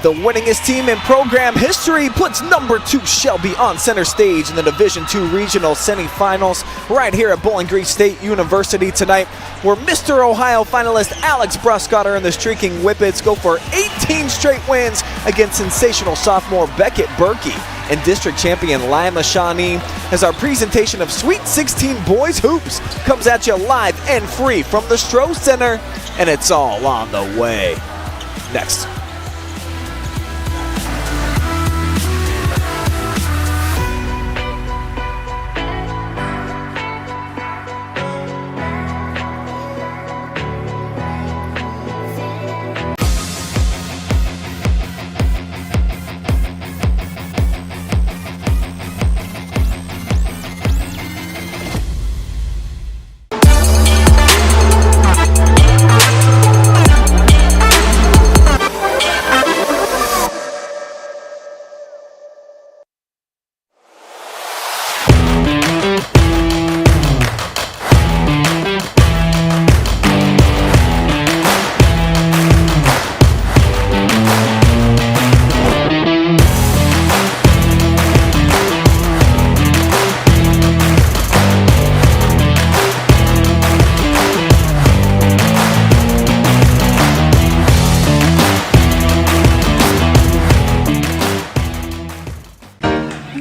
The winningest team in program history puts number 2 Shelby on center stage in the Division II Regional Semifinals right here at Bollinger State University tonight, where Mr. Ohio finalist Alex Bruskotter and the Streaking Whippets go for 18 straight wins against sensational sophomore Beckett Berkey and district champion Lima Shawnee, as our presentation of Sweet 16 Boys Hoops comes at you live and free from the Stroh Center, and it's all on the way. Next.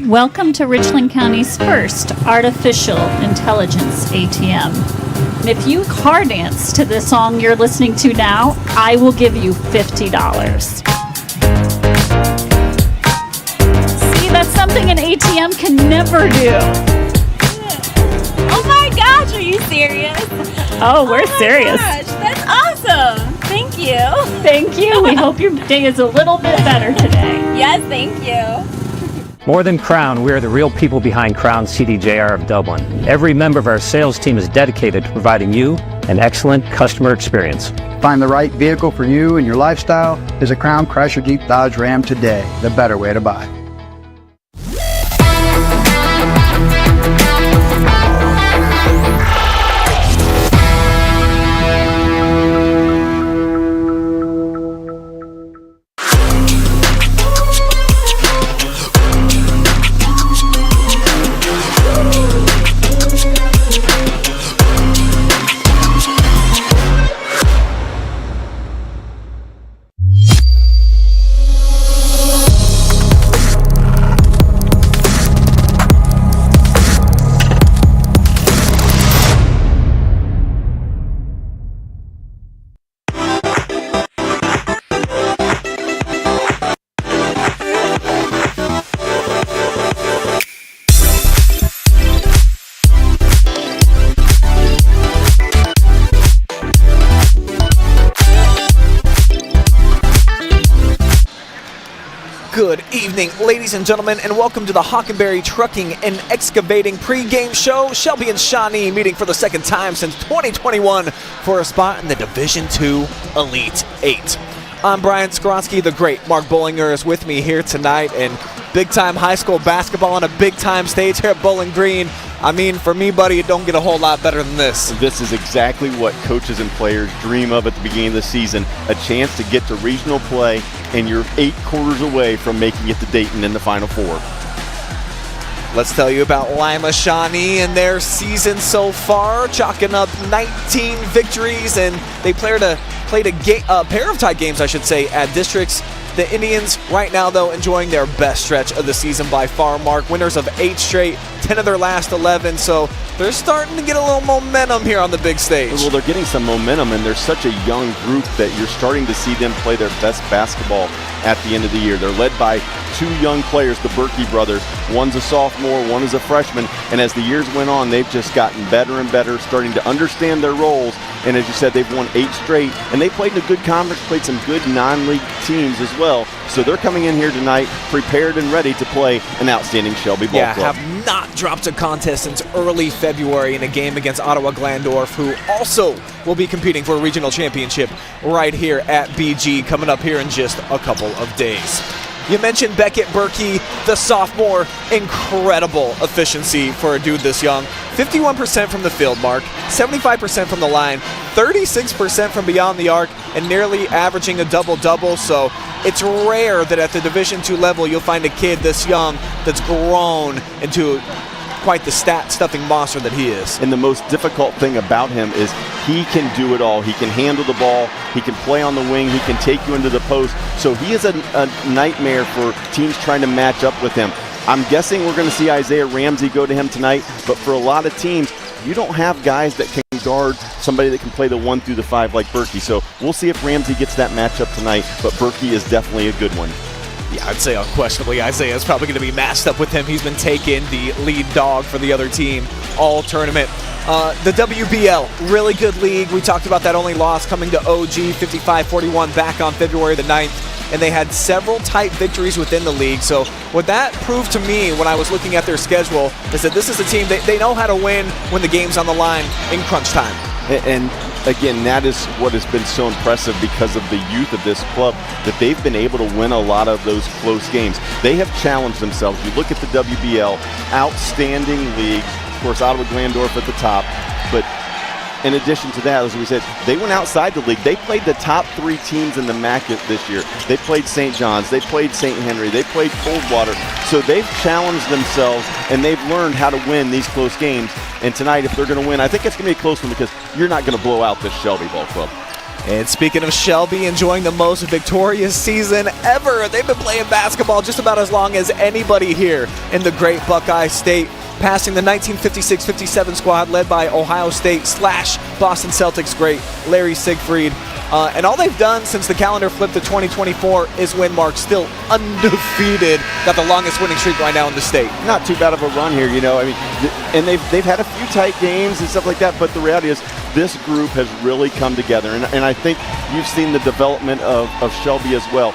Welcome to Richland County's first artificial intelligence ATM. And if you car dance to the song you're listening to now, I will give you $50. See, that's something an ATM can never do. Oh my gosh, are you serious? Oh, we're serious. Gosh, that's awesome. Thank you. Thank you. We hope your day is a little bit better today. Yes, thank you. More than Crown, we are the real people behind Crown CDJR of Dublin. Every member of our sales team is dedicated to providing you an excellent customer experience. Find the right vehicle for you and your lifestyle is a Crown Chrysler Jeep Dodge Ram today, the better way to buy. Good evening, ladies and gentlemen, and welcome to the Hockenberry Trucking and Excavating pregame show. Shelby and Shawnee meeting for the second time since 2021 for a spot in the Division II Elite 8. I'm Brian Skowronski. The great Mark Bollinger is with me here tonight, and big-time high school basketball on a big-time stage here at Bowling Green. I mean, for me, buddy, it don't get a whole lot better than this. This is exactly what coaches and players dream of at the beginning of the season, a chance to get to regional play, and you're 8 quarters away from making it to Dayton in the Final Four. Let's tell you about Lima Shawnee and their season so far, chalking up 19 victories, and they played a pair of tie games, I should say, at districts. The Indians right now, though, enjoying their best stretch of the season by far, Mark. Winners of 8 straight, 10 of their last 11, so they're starting to get a little momentum here on the big stage. Well, they're getting some momentum, and they're such a young group that you're starting to see them play their best basketball at the end of the year. They're led by 2 young players, the Berkey brothers. One's a sophomore, one is a freshman, and as the years went on, they've just gotten better and better, starting to understand their roles, and as you said, they've won 8 straight, and they played in a good conference, played some good non-league teams as well, so they're coming in here tonight prepared and ready to play an outstanding Shelby ball club. Have not dropped a contest since early February in a game against Ottawa Glandorf, who also will be competing for a regional championship right here at BG coming up here in just a couple of days. You mentioned Beckett Berkey, the sophomore. Incredible efficiency for a dude this young. 51% from the field, Mark. 75% from the line. 36% from beyond the arc, and nearly averaging a double-double. So it's rare that at the Division II level you'll find a kid this young that's grown into quite the stat-stuffing monster that he is. And the most difficult thing about him is he can do it all. He can handle the ball. He can play on the wing. He can take you into the post. So he is a nightmare for teams trying to match up with him. I'm guessing we're going to see Isaiah Ramsey go to him tonight, but for a lot of teams, you don't have guys that can guard somebody that can play the 1 through the 5 like Berkey. So we'll see if Ramsey gets that matchup tonight, but Berkey is definitely a good one. Yeah, I'd say unquestionably Isaiah is probably going to be matched up with him. He's been taking the lead dog for the other team all tournament. The WBL, really good league. We talked about that only loss coming to OG 55-41 back on February the 9th, and they had several tight victories within the league. So what that proved to me when I was looking at their schedule is that this is a team, they know how to win when the game's on the line in crunch time. And again, that is what has been so impressive because of the youth of this club, that they've been able to win a lot of those close games. They have challenged themselves. You look at the WBL, outstanding league, of course, Ottawa Glandorf at the top, but in addition to that, as we said, they went outside the league. They played the top 3 teams in the MAC this year. They played St. John's, they played St. Henry, they played Coldwater. So they've challenged themselves, and they've learned how to win these close games. And tonight, if they're going to win, I think it's going to be a close one because you're not going to blow out this Shelby Ball Club. And speaking of Shelby enjoying the most victorious season ever, they've been playing basketball just about as long as anybody here in the great Buckeye State, passing the 1956-57 squad led by Ohio State / Boston Celtics great Larry Siegfried. And all they've done since the calendar flipped to 2024 is win, Mark. Still undefeated. Got the longest winning streak right now in the state. Not too bad of a run here, you know. I mean, and they've had a few tight games and stuff like that, but the reality is this group has really come together. And I think you've seen the development of Shelby as well.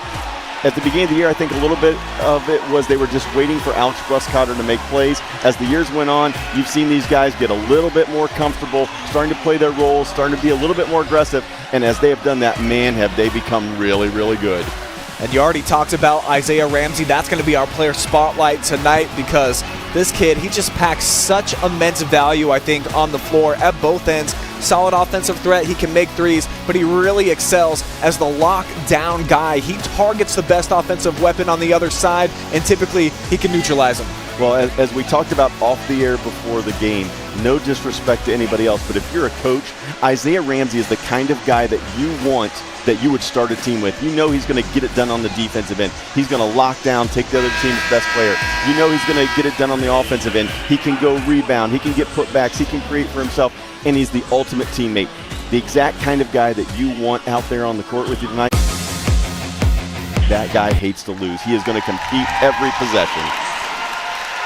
At the beginning of the year, I think a little bit of it was they were just waiting for Alex Bruskotter to make plays. As the years went on, you've seen these guys get a little bit more comfortable, starting to play their roles, starting to be a little bit more aggressive. And as they have done that, man, have they become really, really good. And you already talked about Isaiah Ramsey. That's going to be our player spotlight tonight because this kid, he just packs such immense value, I think, on the floor at both ends. Solid offensive threat. He can make threes, but he really excels as the lockdown guy. He targets the best offensive weapon on the other side, and typically he can neutralize them. Well, as we talked about off the air before the game, no disrespect to anybody else, but if you're a coach, Isaiah Ramsey is the kind of guy that you want, that you would start a team with. You know he's going to get it done on the defensive end. He's going to lock down, take the other team's best player. You know he's going to get it done on the offensive end. He can go rebound. He can get putbacks. He can create for himself, and he's the ultimate teammate. The exact kind of guy that you want out there on the court with you tonight. That guy hates to lose. He is going to compete every possession.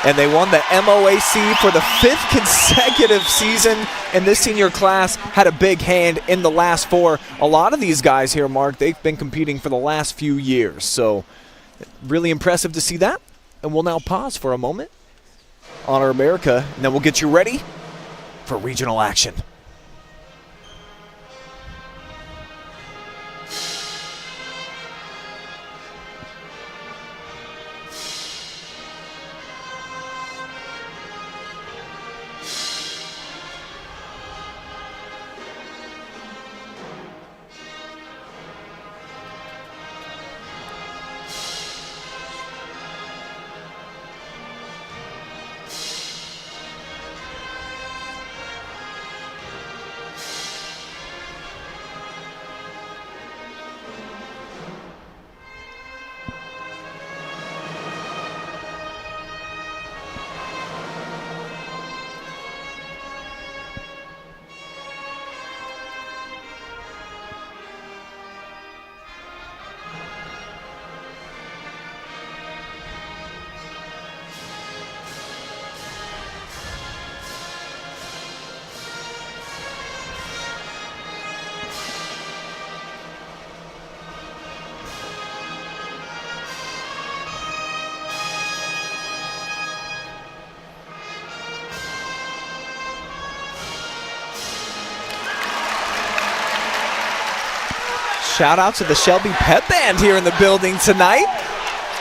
And they won the MOAC for the 5th consecutive season, and this senior class had a big hand in the last 4. A lot of these guys here, Mark, they've been competing for the last few years, so really impressive to see that. And we'll now pause for a moment, Honor America, and then we'll get you ready for regional action. Shout out to the Shelby Pep Band here in the building tonight,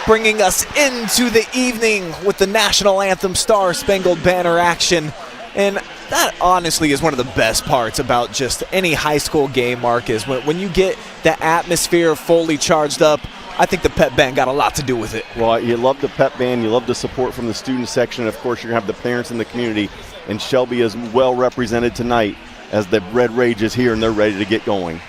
bringing us into the evening with the National Anthem Star Spangled Banner action. And That honestly is one of the best parts about just any high school game, Mark, is when you get the atmosphere fully charged up. I think the pep band got a lot to do with it. Well, you love the pep band. You love the support from the student section. Of course, you're going to have the parents in the community. And Shelby is well represented tonight as the Red Rage is here and they're ready to get going.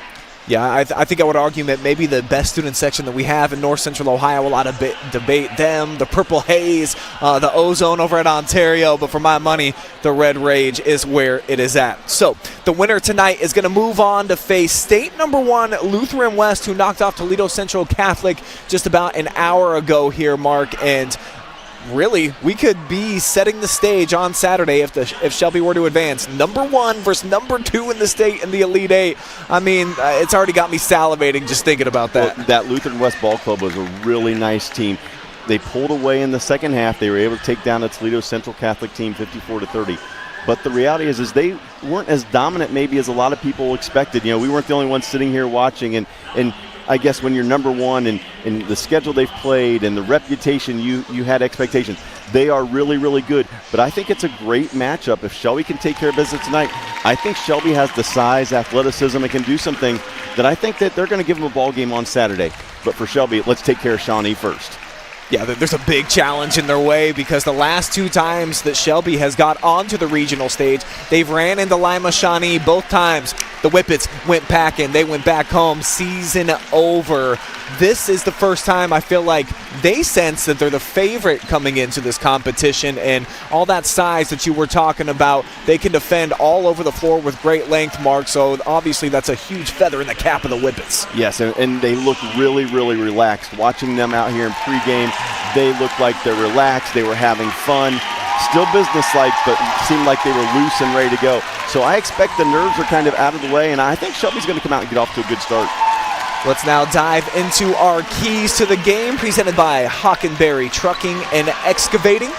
Yeah, I think I would argue that maybe the best student section that we have in North Central Ohio. A lot of debate them, the Purple Haze, the Ozone over at Ontario. But for my money, the Red Rage is where it is at. So the winner tonight is going to move on to face state number 1 Lutheran West, who knocked off Toledo Central Catholic just about an hour ago here, Mark. And really, we could be setting the stage on Saturday if Shelby were to advance. Number 1 versus number 2 in the state in the Elite 8. I mean, it's already got me salivating just thinking about that. Well, that Lutheran West Ball Club was a really nice team. They pulled away in the second half. They were able to take down the Toledo Central Catholic team 54-30. But the reality is they weren't as dominant maybe as a lot of people expected. You know, we weren't the only ones sitting here watching, and I guess when you're number 1 and the schedule they've played and the reputation, you had expectations. They are really, really good. But I think it's a great matchup. If Shelby can take care of business tonight, I think Shelby has the size, athleticism, and can do some things that I think that they're going to give them a ball game on Saturday. But for Shelby, let's take care of Shawnee first. Yeah, there's a big challenge in their way because the last 2 times that Shelby has got onto the regional stage, they've ran into Lima Shawnee both times. The Whippets went packing. They went back home. Season over. This is the first time I feel like they sense that they're the favorite coming into this competition, and all that size that you were talking about, they can defend all over the floor with great length, Mark, so obviously that's a huge feather in the cap of the Whippets. Yes, and they look really, really relaxed. Watching them out here in pregame, they look like they're relaxed. They were having fun. Still businesslike, but seemed like they were loose and ready to go. So I expect the nerves are kind of out of the way, and I think Shelby's going to come out and get off to a good start. Let's now dive into our keys to the game, presented by Hockenberry Trucking and Excavating.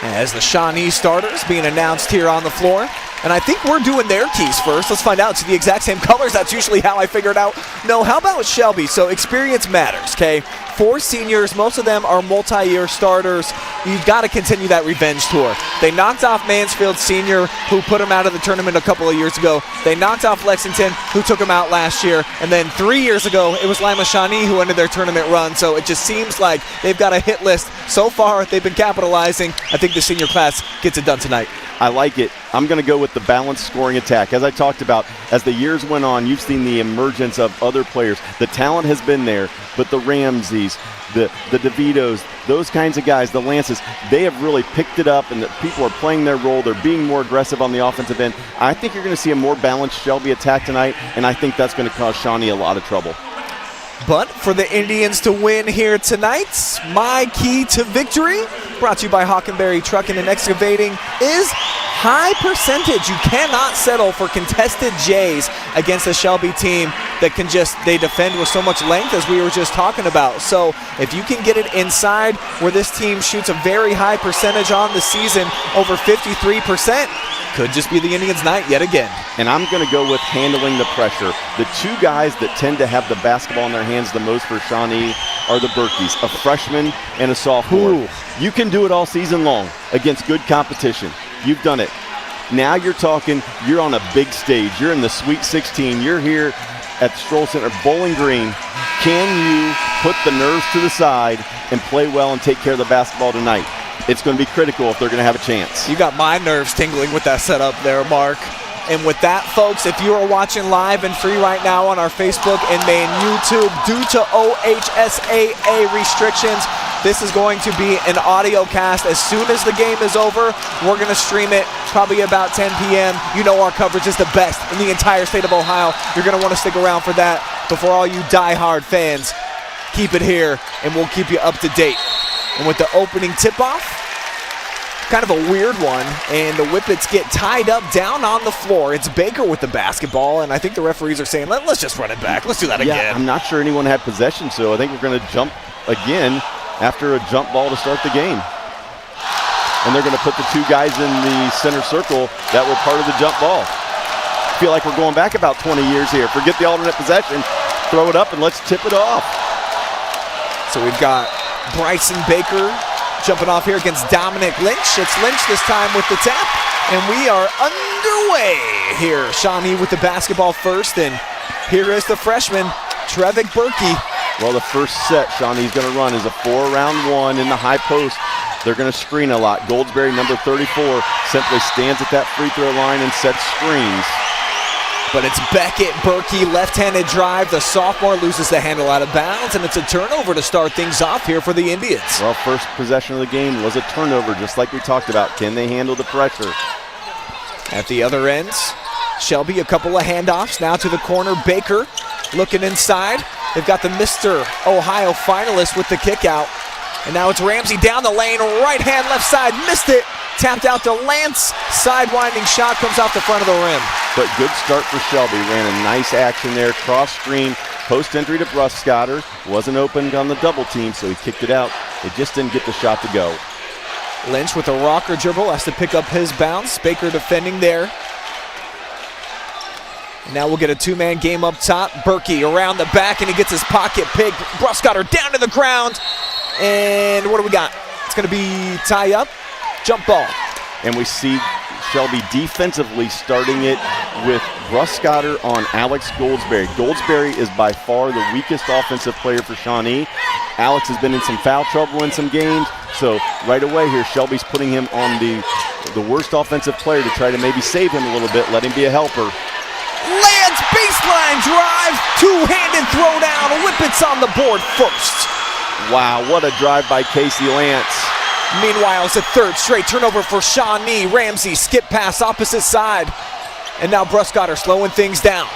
As the Shawnee starters being announced here on the floor. And I think we're doing their keys first. Let's find out. To the exact same colors. That's usually how I figured out. No, how about Shelby? So experience matters, okay? 4 seniors. Most of them are multi-year starters. You've got to continue that revenge tour. They knocked off Mansfield Senior, who put them out of the tournament a couple of years ago. They knocked off Lexington, who took them out last year. And then 3 years ago, it was Lima Shawnee who ended their tournament run. So it just seems like they've got a hit list. So far, they've been capitalizing. I think the senior class gets it done tonight. I like it. I'm going to go with the balanced scoring attack. As I talked about, as the years went on, you've seen the emergence of other players. The talent has been there, but the Ramseys, the DeVitos, those kinds of guys, the Lances, they have really picked it up, and the people are playing their role. They're being more aggressive on the offensive end. I think you're going to see a more balanced Shelby attack tonight, and I think that's going to cause Shawnee a lot of trouble. But for the Indians to win here tonight, my key to victory, brought to you by Hockenberry Trucking and Excavating, is high percentage. You cannot settle for contested J's against a Shelby team that can they defend with so much length, as we were just talking about. So if you can get it inside where this team shoots a very high percentage on the season, over 53%, could just be the Indians' night yet again. And I'm going to go with handling the pressure. The 2 guys that tend to have the basketball in their hands the most for Shawnee are the Berkeys, a freshman and a sophomore. Ooh. You can do it all season long against good competition. You've done it. Now you're talking, you're on a big stage. You're in the Sweet 16. You're here at Stroll Center, Bowling Green. Can you put the nerves to the side and play well and take care of the basketball tonight? It's going to be critical if they're going to have a chance. You got my nerves tingling with that setup there, Mark. And with that, folks, if you are watching live and free right now on our Facebook and main YouTube, due to OHSAA restrictions, this is going to be an audio cast. As soon as the game is over, we're going to stream it probably about 10 p.m. You know our coverage is the best in the entire state of Ohio. You're going to want to stick around for that. But for all you diehard fans, keep it here, and we'll keep you up to date. And with the opening tip-off, kind of a weird one, and the Whippets get tied up down on the floor. It's Baker with the basketball, and I think the referees are saying, let's just run it back. Let's do that again. I'm not sure anyone had possession, so I think we're going to jump again after a jump ball to start the game. And they're going to put the 2 guys in the center circle that were part of the jump ball. I feel like we're going back about 20 years here. Forget the alternate possession, throw it up, and let's tip it off. So we've got Bryson Baker jumping off here against Dominic Lynch. It's Lynch this time with the tap, and we are underway here. Shawnee with the basketball first, and here is the freshman, Trevik Berkey. Well, the first set Shawnee's going to run is a 4-round one in the high post. They're going to screen a lot. Goldsberry, number 34, simply stands at that free throw line and sets screens. But it's Beckett Berkey, left-handed drive. The sophomore loses the handle out of bounds, and it's a turnover to start things off here for the Indians. Well, first possession of the game was a turnover, just like we talked about. Can they handle the pressure? At the other end, Shelby, a couple of handoffs. Now to the corner, Baker looking inside. They've got the Mr. Ohio finalist with the kick out. And now it's Ramsey down the lane, right hand, left side, missed it. Tapped out to Lance, sidewinding shot comes off the front of the rim. But good start for Shelby, ran a nice action there, cross screen, post entry to Bruskotter. Wasn't open on the double team, so he kicked it out. It just didn't get the shot to go. Lynch with a rocker dribble, has to pick up his bounce. Baker defending there. And now we'll get a two-man game up top. Berkey around the back, and he gets his pocket pick. Bruskotter down to the ground. And what do we got? It's going to be tie up, jump ball. And we see Shelby defensively starting it with Bruskotter on Alex Goldsberry. Goldsberry is by far the weakest offensive player for Shawnee. Alex has been in some foul trouble in some games, so right away here Shelby's putting him on the worst offensive player to try to maybe save him a little bit, let him be a helper. Lance baseline drive, two-handed throwdown. Whippets on the board first. Wow, what a drive by Casey Lance. Meanwhile, it's a third straight turnover for Shawnee. Ramsey skip pass opposite side. And now Bruskotter slowing things down.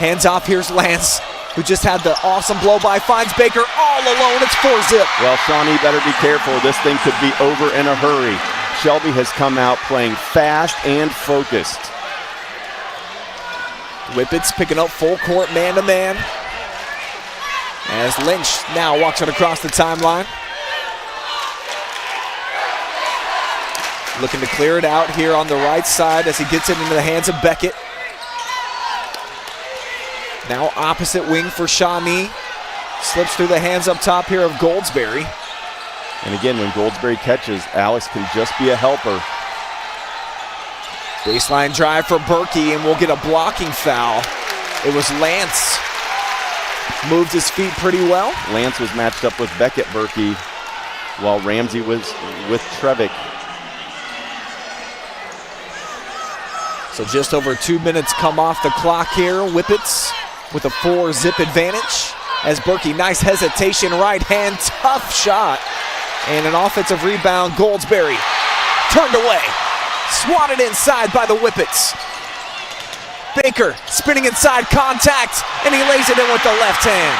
Hands off, here's Lance, who just had the awesome blow by, finds Baker all alone. It's 4-zip. Well, Shawnee better be careful. This thing could be over in a hurry. Shelby has come out playing fast and focused. Whippets picking up full court man-to-man. As Lynch now walks it across the timeline. Looking to clear it out here on the right side as he gets it into the hands of Beckett. Now opposite wing for Shawnee. Slips through the hands up top here of Goldsberry. And again, when Goldsberry catches, Alex can just be a helper. Baseline drive for Berkey, and we'll get a blocking foul. It was Lance. Moved his feet pretty well. Lance was matched up with Beckett Berkey while Ramsey was with Trevik. So just over 2 minutes come off the clock here. Whippets with a 4-zip advantage. As Berkey, nice hesitation, right hand, tough shot. And an offensive rebound, Goldsberry turned away. Swatted inside by the Whippets. Baker spinning inside, contact, and he lays it in with the left hand.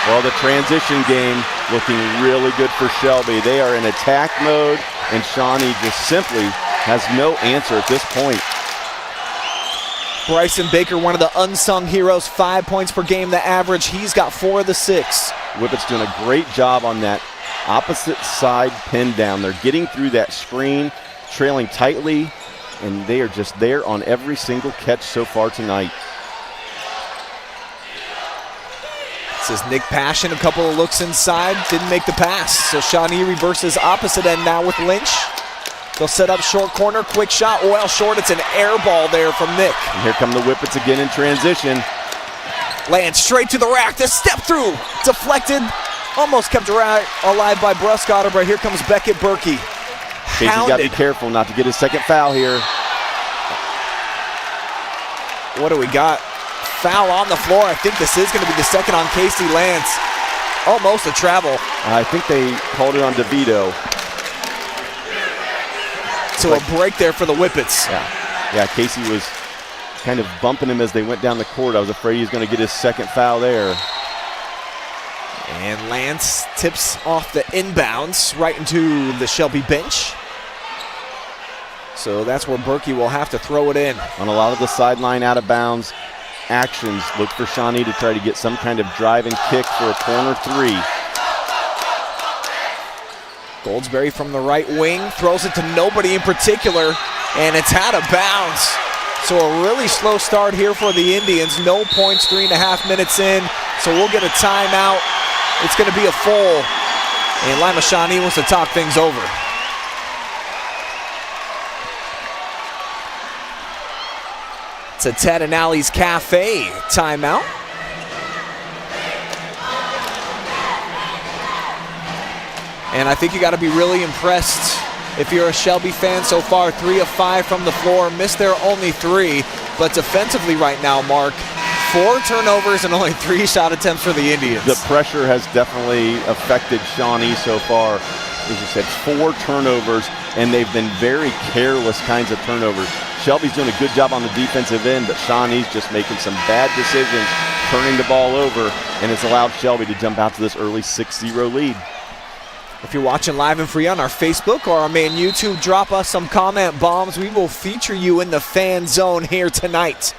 Well, the transition game looking really good for Shelby. They are in attack mode, and Shawnee just simply has no answer at this point. Bryson Baker, one of the unsung heroes, 5 points per game, the average. He's got 4 of the 6. Whippets doing a great job on that opposite side pin down. They're getting through that screen, trailing tightly, and they are just there on every single catch so far tonight. This is Nick Passion, a couple of looks inside, didn't make the pass. So Shawnee reverses opposite end now with Lynch. They'll set up short corner, quick shot, well short. It's an air ball there from Nick. And here come the Whippets again in transition. Lance straight to the rack, the step through, deflected, almost kept alive by Bruskotter, but here comes Beckett Berkey. Casey's got to be careful not to get his second foul here. What do we got? Foul on the floor. I think this is going to be the second on Casey Lance. Almost a travel. I think they called it on DeVito. So a break there for the Whippets. Yeah, Casey was kind of bumping him as they went down the court. I was afraid he was going to get his second foul there. And Lance tips off the inbounds right into the Shelby bench. So that's where Berkey will have to throw it in. On a lot of the sideline out of bounds actions, look for Shawnee to try to get some kind of drive and kick for a corner 3. Goldsberry from the right wing, throws it to nobody in particular, and it's out of bounds. So a really slow start here for the Indians. No points, 3.5 minutes in, so we'll get a timeout. It's going to be a full. And Lima Shawnee wants to talk things over. It's a Ted and Allie's Cafe timeout. And I think you got to be really impressed if you're a Shelby fan so far. 3 of 5 from the floor, missed their only 3. But defensively right now, Mark, 4 turnovers and only 3 shot attempts for the Indians. The pressure has definitely affected Shawnee so far. As you said, 4 turnovers, and they've been very careless kinds of turnovers. Shelby's doing a good job on the defensive end, but Shawnee's just making some bad decisions, turning the ball over, and it's allowed Shelby to jump out to this early 6-0 lead. If you're watching live and free on our Facebook or our main YouTube, drop us some comment bombs. We will feature you in the fan zone here tonight.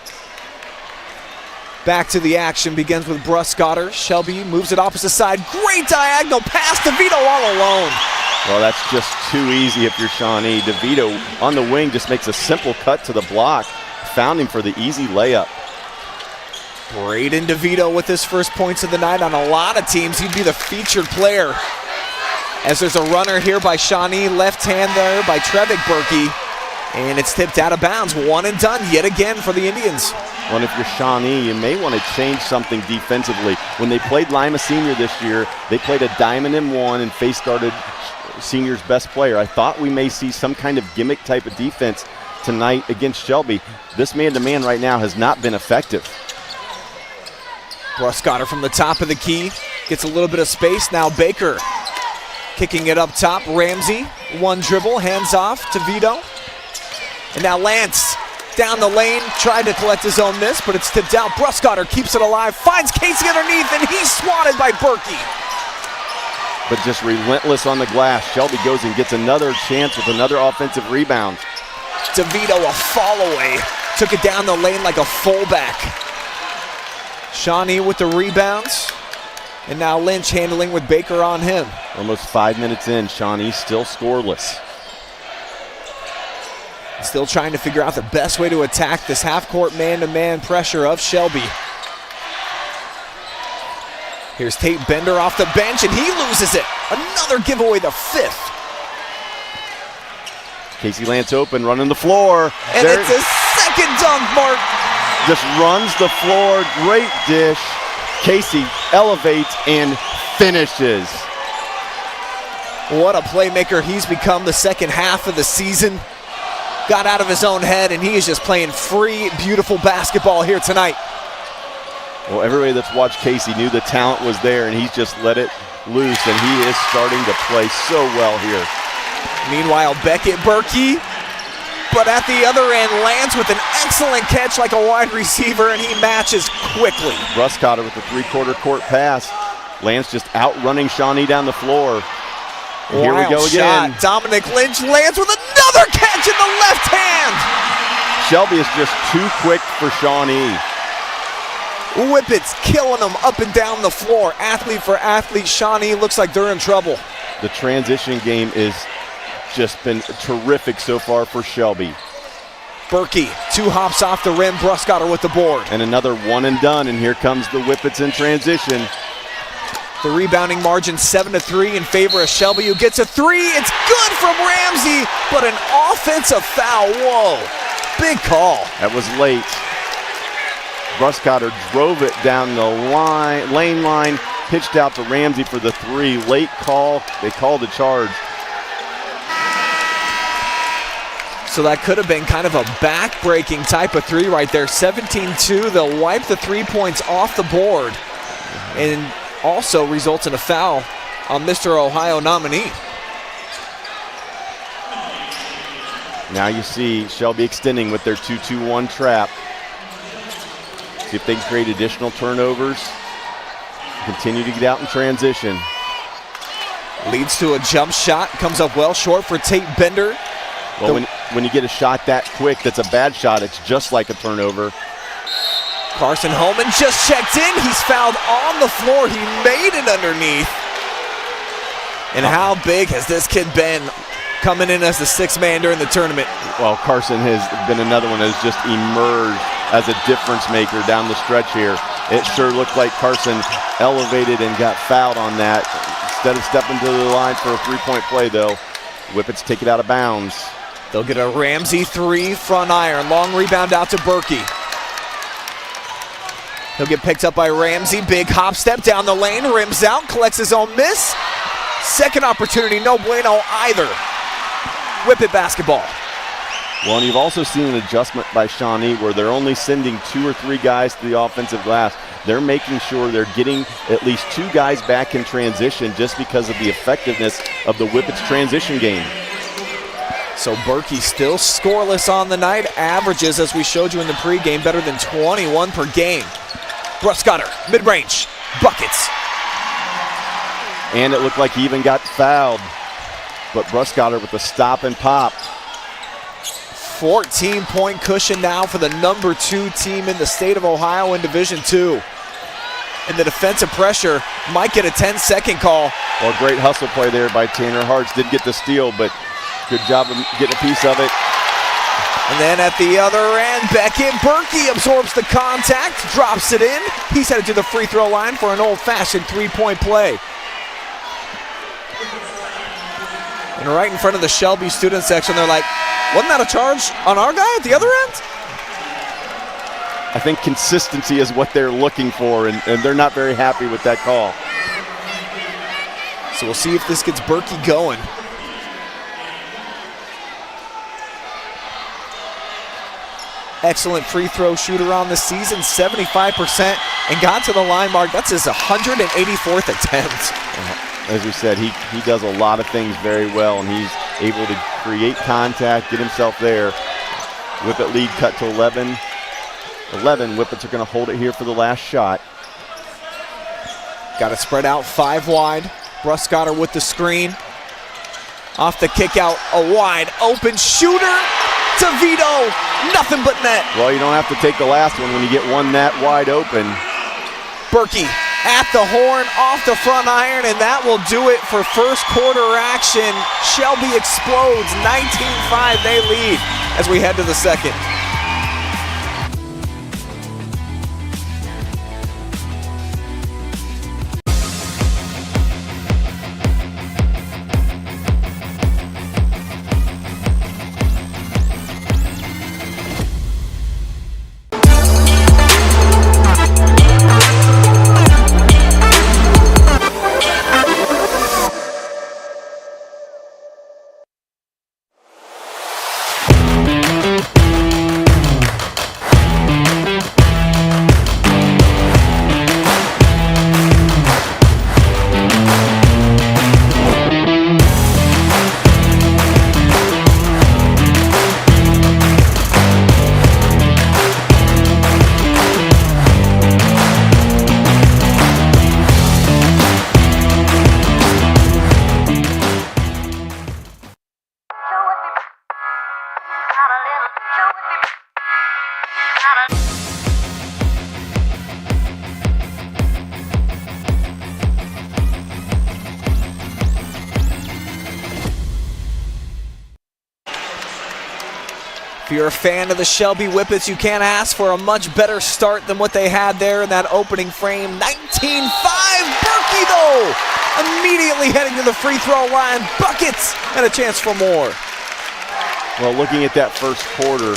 Back to the action, begins with Bruskotter. Shelby moves it opposite side. Great diagonal pass, DeVito all alone. Well, that's just too easy if you're Shawnee. DeVito on the wing just makes a simple cut to the block. Found him for the easy layup. Braden DeVito with his first points of the night. On a lot of teams, he'd be the featured player. As there's a runner here by Shawnee, left hand there by Trevick Berkey. And it's tipped out of bounds. 1 and done yet again for the Indians. Well, if you're Shawnee, you may want to change something defensively. When they played Lima Senior this year, they played a diamond and 1 and face guarded Senior's best player. I thought we may see some kind of gimmick type of defense tonight against Shelby. This man-to-man right now has not been effective. Bruskotter from the top of the key. Gets a little bit of space. Now Baker kicking it up top. Ramsey, 1 dribble, hands off to Vito. And now Lance down the lane, tried to collect his own miss, but it's tipped out. Bruskotter keeps it alive, finds Casey underneath, and he's swatted by Berkey. But just relentless on the glass. Shelby goes and gets another chance with another offensive rebound. DeVito a fall away, took it down the lane like a fullback. Shawnee with the rebounds, and now Lynch handling with Baker on him. Almost 5 minutes in, Shawnee still scoreless. Still trying to figure out the best way to attack this half-court man-to-man pressure of Shelby. Here's Tate Bender off the bench, and he loses it. Another giveaway, the 5th. Casey Lance open, running the floor. And it's a second dunk, Mark. Just runs the floor, great dish. Casey elevates and finishes. What a playmaker he's become the second half of the season. Got out of his own head, and he is just playing free, beautiful basketball here tonight. Well, everybody that's watched Casey knew the talent was there, and he's just let it loose, and he is starting to play so well here. Meanwhile, Beckett Berkey, but at the other end, Lance with an excellent catch like a wide receiver, and he matches quickly. Bruskotter with the 3-quarter court pass. Lance just outrunning Shawnee down the floor. And here we go again. Shot. Dominic Lynch lands with another catch in the left hand. Shelby is just too quick for Shawnee. Whippets killing them up and down the floor. Athlete for athlete, Shawnee looks like they're in trouble. The transition game is just been terrific so far for Shelby. Berkey, 2 hops off the rim, Bruskotter with the board. And another 1 and done, and here comes the Whippets in transition. The rebounding margin 7-3 in favor of Shelby, who gets a 3. It's good from Ramsey, but an offensive foul. Whoa, big call. That was late. Bruskotter drove it down the lane line, pitched out to Ramsey for the 3. Late call. They called the charge. So that could have been kind of a back-breaking type of 3 right there. 17-2, they'll wipe the 3 points off the board. And also results in a foul on Mr. Ohio nominee. Now you see Shelby extending with their 2-2-1 trap. See if they can create additional turnovers. Continue to get out in transition. Leads to a jump shot, comes up well short for Tate Bender. Well, when you get a shot that quick, that's a bad shot. It's just like a turnover. Carson Holman just checked in. He's fouled on the floor. He made it underneath. And how big has this kid been coming in as the 6th man during the tournament? Well, Carson has been another one that has just emerged as a difference maker down the stretch here. It sure looked like Carson elevated and got fouled on that. Instead of stepping to the line for a three-point play, though, Whippets take it out of bounds. They'll get a Ramsey 3 front iron. Long rebound out to Berkey. He'll get picked up by Ramsey. Big hop step down the lane. Rims out. Collects his own miss. Second opportunity. No bueno either. Whippet basketball. Well, and you've also seen an adjustment by Shawnee where they're only sending 2 or 3 guys to the offensive glass. They're making sure they're getting at least 2 guys back in transition just because of the effectiveness of the Whippets transition game. So Berkey still scoreless on the night. Averages, as we showed you in the pregame, better than 21 per game. Bruskotter, mid-range, buckets. And it looked like he even got fouled. But Bruskotter with the stop and pop. 14-point cushion now for the number 2 team in the state of Ohio in Division II. And the defensive pressure might get a 10-second call. Well, great hustle play there by Tanner Hartz. Did get the steal, but good job of getting a piece of it. And then at the other end, Beckett Berkey absorbs the contact, drops it in. He's headed to the free throw line for an old-fashioned 3-point play. And right in front of the Shelby student section, they're like, wasn't that a charge on our guy at the other end? I think consistency is what they're looking for, and they're not very happy with that call. So we'll see if this gets Berkey going. Excellent free throw shooter on the season, 75%, and got to the line mark. That's his 184th attempt. As we said, he does a lot of things very well, and he's able to create contact, get himself there. Whippet lead cut to 11. Whippets are going to hold it here for the last shot. Got it spread out 5 wide. Bruskotter with the screen. Off the kick out, a wide open shooter to Vito. Nothing but net. Well, you don't have to take the last one when you get one that wide open. Berkey at the horn, off the front iron, and that will do it for first quarter action. Shelby explodes, 19-5 they lead as we head to the second. If you're a fan of the Shelby Whippets, you can't ask for a much better start than what they had there in that opening frame. 19-5, Berkey though, immediately heading to the free throw line, buckets, and a chance for more. Well, looking at that first quarter,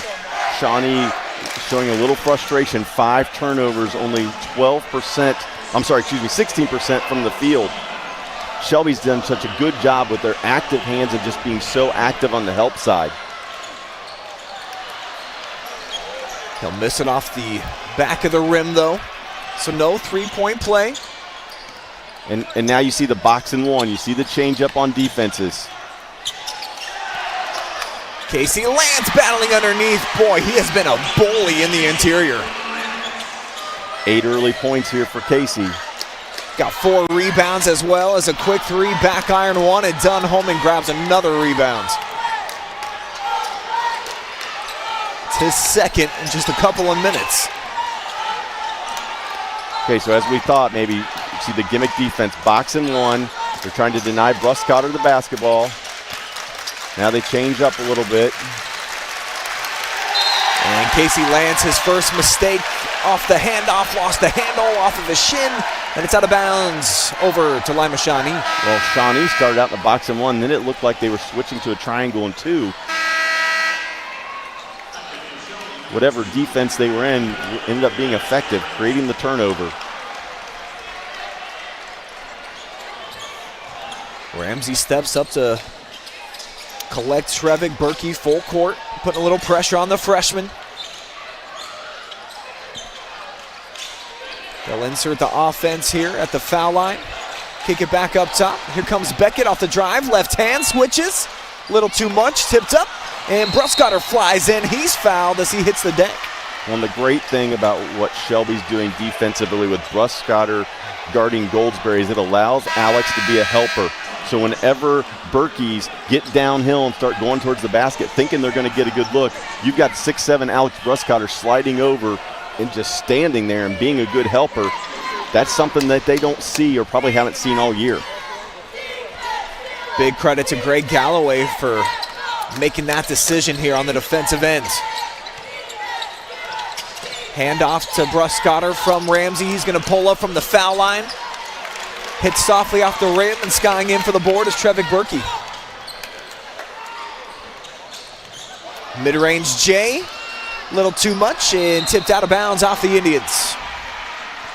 Shawnee showing a little frustration. 5 turnovers, only 16% from the field. Shelby's done such a good job with their active hands and just being so active on the help side. He'll miss it off the back of the rim, though. So no three-point play. And now you see the box and one. You see the change up on defenses. Casey Lance battling underneath. Boy, he has been a bully in the interior. 8 early points here for Casey. Got 4 rebounds as well as a quick 3, back iron 1, and Dunholman grabs another rebound. His second in just a couple of minutes. Okay, so as we thought, maybe you see the gimmick defense, box and one. They're trying to deny Bruskotter the basketball. Now they change up a little bit. And Casey Lance, his first mistake off the handoff, lost the handle off of his shin, and it's out of bounds over to Lima Shawnee. Well, Shawnee started out in the box and one, then it looked like they were switching to a triangle and two. Whatever defense they were in ended up being effective, creating the turnover. Ramsey steps up to collect Trevik Berkey full court, putting a little pressure on the freshman. They'll insert the offense here at the foul line. Kick it back up top. Here comes Beckett off the drive. Left hand switches. A little too much. Tipped up. And Bruskotter flies in. He's fouled as he hits the deck. Well, the great thing about what Shelby's doing defensively with Bruskotter guarding Goldsberry is it allows Alex to be a helper. So whenever Berkeys get downhill and start going towards the basket, thinking they're going to get a good look, you've got 6'7" Alex Bruskotter sliding over and just standing there and being a good helper. That's something that they don't see or probably haven't seen all year. Big credit to Greg Galloway for making that decision here on the defensive end. Handoff to Bruskotter from Ramsey. He's going to pull up from the foul line. Hits softly off the rim and skying in for the board is Trevik Berkey. Mid-range J, a little too much and tipped out of bounds off the Indians.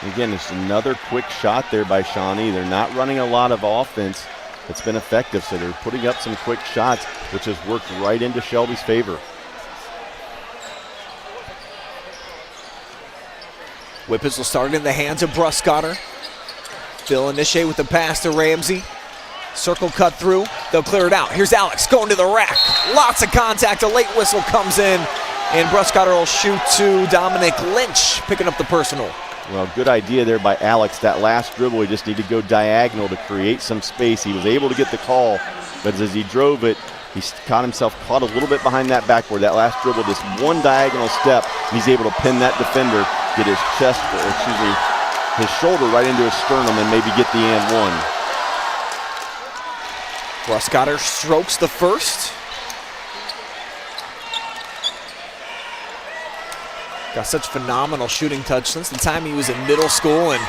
Again, it's another quick shot there by Shawnee. They're not running a lot of offense. It's been effective, so they're putting up some quick shots, which has worked right into Shelby's favor. Whippets will start in the hands of Bruskotter. They'll initiate with the pass to Ramsey. Circle cut through. They'll clear it out. Here's Alex going to the rack. Lots of contact. A late whistle comes in, and Bruskotter will shoot to Dominic Lynch, picking up the personal. Well, good idea there by Alex. That last dribble, he just needed to go diagonal to create some space. He was able to get the call, but as he drove it, he caught himself caught a little bit behind that backboard. That last dribble, just one diagonal step, and he's able to pin that defender, get his chest, or excuse me, his shoulder right into his sternum and maybe get the and one. Bruskotter strokes the first. Got such phenomenal shooting touch since the time he was in middle school, and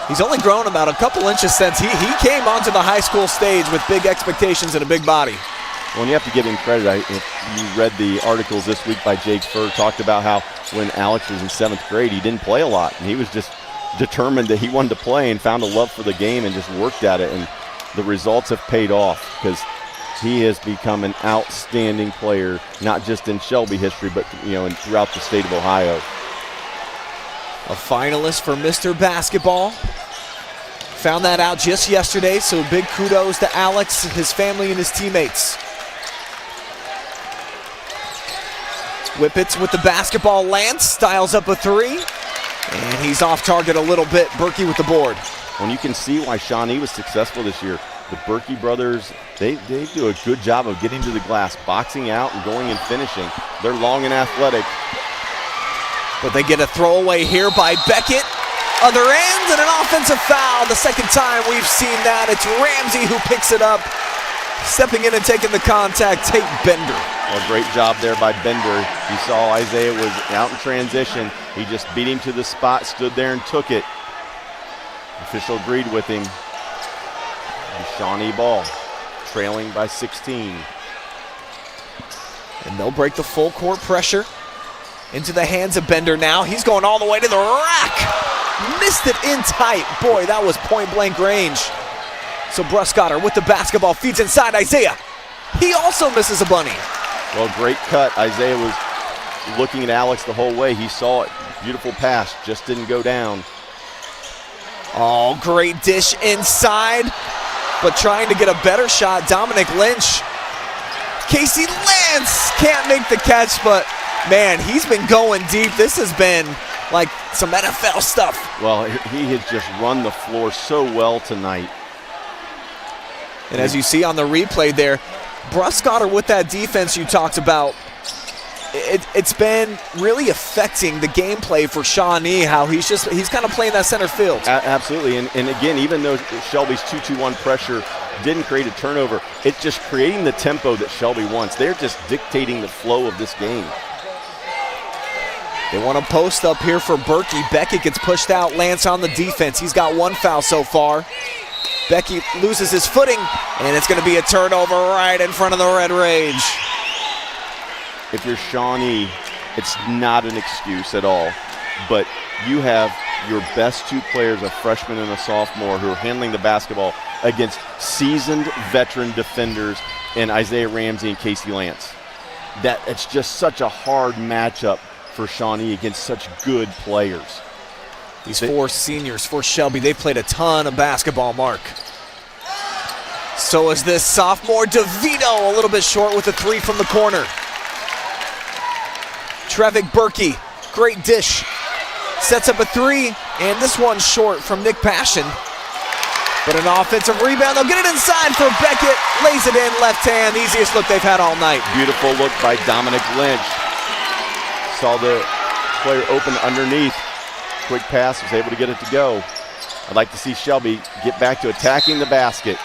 he's only grown about a couple inches since he came onto the high school stage with big expectations and a big body. Well, and you have to give him credit. If you read the articles this week by Jake Furr, talked about how when Alex was in 7th grade, he didn't play a lot, and he was just determined that he wanted to play and found a love for the game and just worked at it, and the results have paid off because he has become an outstanding player, not just in Shelby history, but and throughout the state of Ohio. A finalist for Mr. Basketball. Found that out just yesterday, so big kudos to Alex, his family, and his teammates. Whippets with the basketball. Lance styles up a three, and he's off target a little bit. Berkey with the board. When you can see why Shawnee was successful this year, the Berkey brothers, they do a good job of getting to the glass, boxing out and going and finishing. They're long and athletic. But they get a throwaway here by Beckett. Other end and an offensive foul. The second time we've seen that. It's Ramsey who picks it up. Stepping in and taking the contact, Tate Bender. Well, great job there by Bender. You saw Isaiah was out in transition. He just beat him to the spot, stood there and took it. Official agreed with him. The Shawnee ball, trailing by 16. And they'll break the full court pressure into the hands of Bender now. He's going all the way to the rack. Missed it in tight. Boy, that was point blank range. So Bruskotter with the basketball feeds inside Isaiah. He also misses a bunny. Well, great cut. Isaiah was looking at Alex the whole way. He saw it. Beautiful pass, just didn't go down. Oh, great dish inside, but trying to get a better shot, Dominic Lynch. Casey Lance can't make the catch, but man, he's been going deep. This has been like some NFL stuff. Well, he has just run the floor so well tonight. And as you see on the replay there, Bruskotter with that defense you talked about, it's been really affecting the gameplay for Shawnee, how he's kind of playing that center field. Absolutely, and again, even though Shelby's 2-2-1 pressure didn't create a turnover, it's just creating the tempo that Shelby wants. They're just dictating the flow of this game. They want to post up here for Berkey. Beckett gets pushed out. Lance on the defense. He's got 1 foul so far. Beckett loses his footing, and it's going to be a turnover right in front of the Red Rage. If you're Shawnee, it's not an excuse at all, but you have your best 2 players, a freshman and a sophomore, who are handling the basketball against seasoned veteran defenders in Isaiah Ramsey and Casey Lance. It's just such a hard matchup for Shawnee against such good players. These 4 seniors for Shelby, they've played a ton of basketball, Mark. So is this sophomore DeVito, a little bit short with a 3 from the corner. Trevick Berkey, great dish. Sets up a 3, and this one's short from Nick Passion. But an offensive rebound, they'll get it inside for Beckett. Lays it in, left hand, the easiest look they've had all night. Beautiful look by Dominic Lynch. Saw the player open underneath. Quick pass, was able to get it to go. I'd like to see Shelby get back to attacking the basket.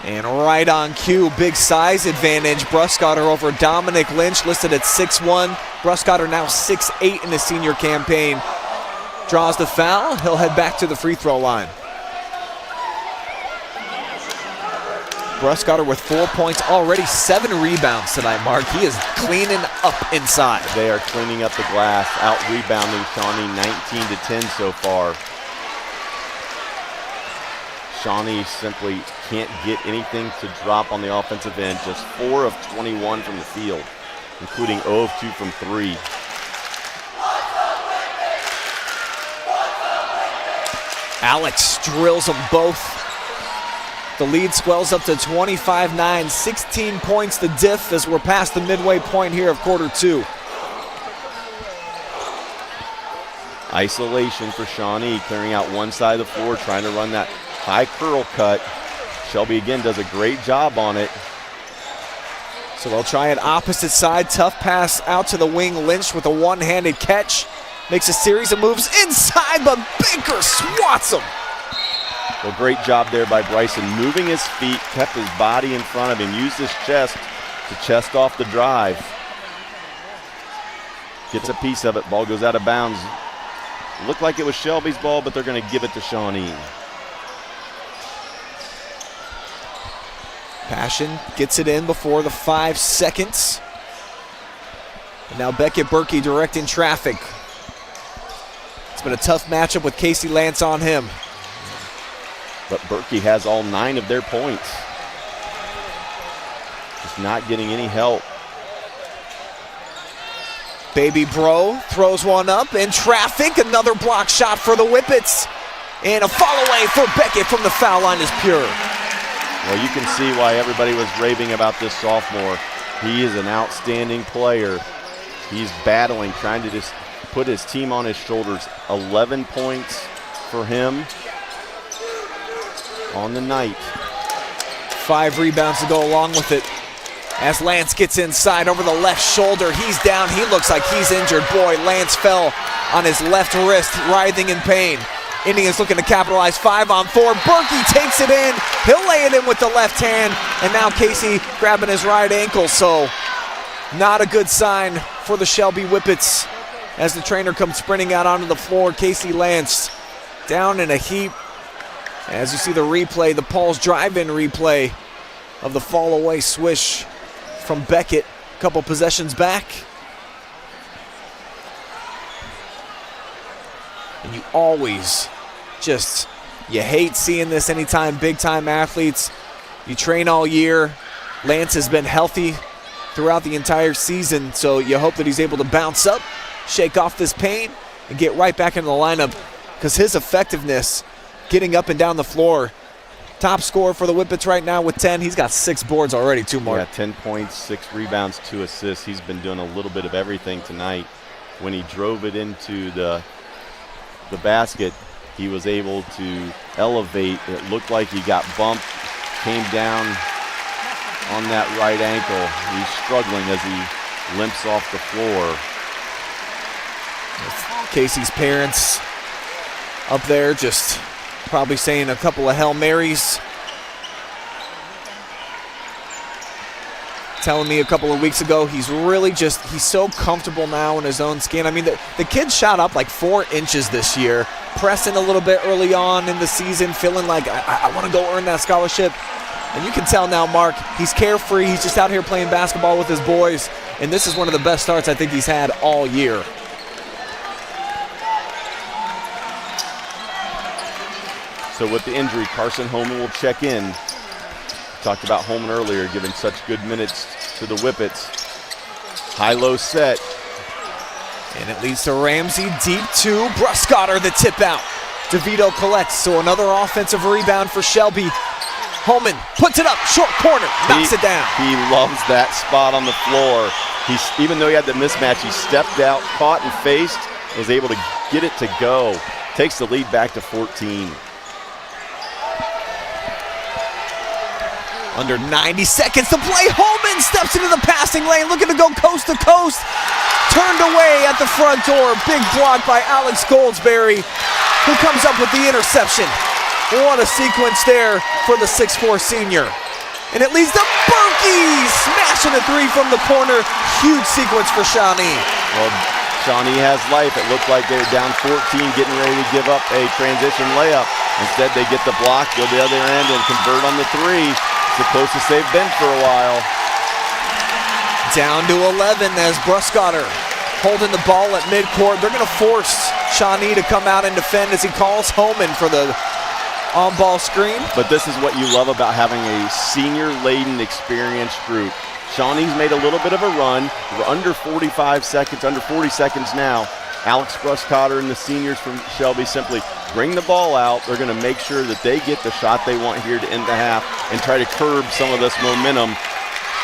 And right on cue, big size advantage. Bruskotter over Dominic Lynch, listed at 6'1". Bruskotter now 6'8" in his senior campaign. Draws the foul, he'll head back to the free throw line. Bruskotter with 4 points, already 7 rebounds tonight, Mark. He is cleaning up inside. They are cleaning up the glass, out-rebounding Shawnee 19-10 so far. Shawnee simply can't get anything to drop on the offensive end. Just 4 of 21 from the field, including 0 of 2 from 3. Alex drills them both. The lead swells up to 25-9, 16 points the diff as we're past the midway point here of quarter 2. Isolation for Shawnee, clearing out one side of the floor, trying to run that high curl cut. Shelby again does a great job on it. So they'll try it opposite side. Tough pass out to the wing. Lynch with a one-handed catch. Makes a series of moves inside, but Baker swats him. Well, great job there by Bryson, moving his feet, kept his body in front of him, used his chest to chest off the drive. Gets a piece of it, ball goes out of bounds. Looked like it was Shelby's ball, but they're going to give it to Shawnee. Passion gets it in before the 5 seconds. And now Beckett Berkey directing traffic. It's been a tough matchup with Casey Lance on him. But Berkey has all 9 of their points. Just not getting any help. Baby Bro throws one up in traffic. Another block shot for the Whippets. And a fall away for Beckett from the foul line is pure. Well, you can see why everybody was raving about this sophomore. He is an outstanding player. He's battling, trying to just put his team on his shoulders. 11 points for him on the night. 5 rebounds to go along with it. As Lance gets inside over the left shoulder, he's down. He looks like he's injured. Boy, Lance fell on his left wrist, writhing in pain. Indians looking to capitalize. 5-on-4. Berkey takes it in. He'll lay it in with the left hand. And now Casey grabbing his right ankle. So not a good sign for the Shelby Whippets as the trainer comes sprinting out onto the floor. Casey Lance down in a heap. As you see the replay, the Paul's drive-in replay of the fall away swish from Beckett a couple possessions back. And you always you hate seeing this anytime big-time athletes. You train all year. Lance has been healthy throughout the entire season, so you hope that he's able to bounce up, shake off this pain, and get right back into the lineup because his effectiveness getting up and down the floor. Top scorer for the Whippets right now with 10. He's got 6 boards already, too, Mark. Yeah, 10 points, 6 rebounds, 2 assists. He's been doing a little bit of everything tonight. When he drove it into the basket, he was able to elevate. It looked like he got bumped, came down on that right ankle. He's struggling as he limps off the floor. Casey's parents up there just probably saying a couple of Hail Marys. telling me a couple of weeks ago, he's so comfortable now in his own skin. I mean, the kid shot up like 4 inches this year, pressing a little bit early on in the season, feeling like I want to go earn that scholarship. And you can tell now, Mark, he's carefree. He's just out here playing basketball with his boys. And this is one of the best starts I think he's had all year. So with the injury, Carson Holman will check in. Talked about Holman earlier, giving such good minutes to the Whippets. High-low set. And it leads to Ramsey deep to Bruskotter, the tip out. DeVito collects, so another offensive rebound for Shelby. Holman puts it up, short corner, knocks it down. He loves that spot on the floor. Even though he had the mismatch, he stepped out, caught and faced, was able to get it to go. Takes the lead back to 14. Under 90 seconds to play. Holman steps into the passing lane, looking to go coast to coast. Turned away at the front door. Big block by Alex Goldsberry, who comes up with the interception. What a sequence there for the 6'4 senior. And it leads to Berkey smashing a 3 from the corner. Huge sequence for Shawnee. Well, Shawnee has life. It looked like they were down 14, getting ready to give up a transition layup. Instead, they get the block, go the other end, and convert on the 3. It's the closest they've been for a while. Down to 11 as Bruskotter holding the ball at midcourt. They're going to force Shawnee to come out and defend as he calls Holman for the on-ball screen. But this is what you love about having a senior-laden, experienced group. Shawnee's made a little bit of a run. We're under 45 seconds, under 40 seconds now. Alex Bruskotter and the seniors from Shelby simply bring the ball out. They're going to make sure that they get the shot they want here to end the half and try to curb some of this momentum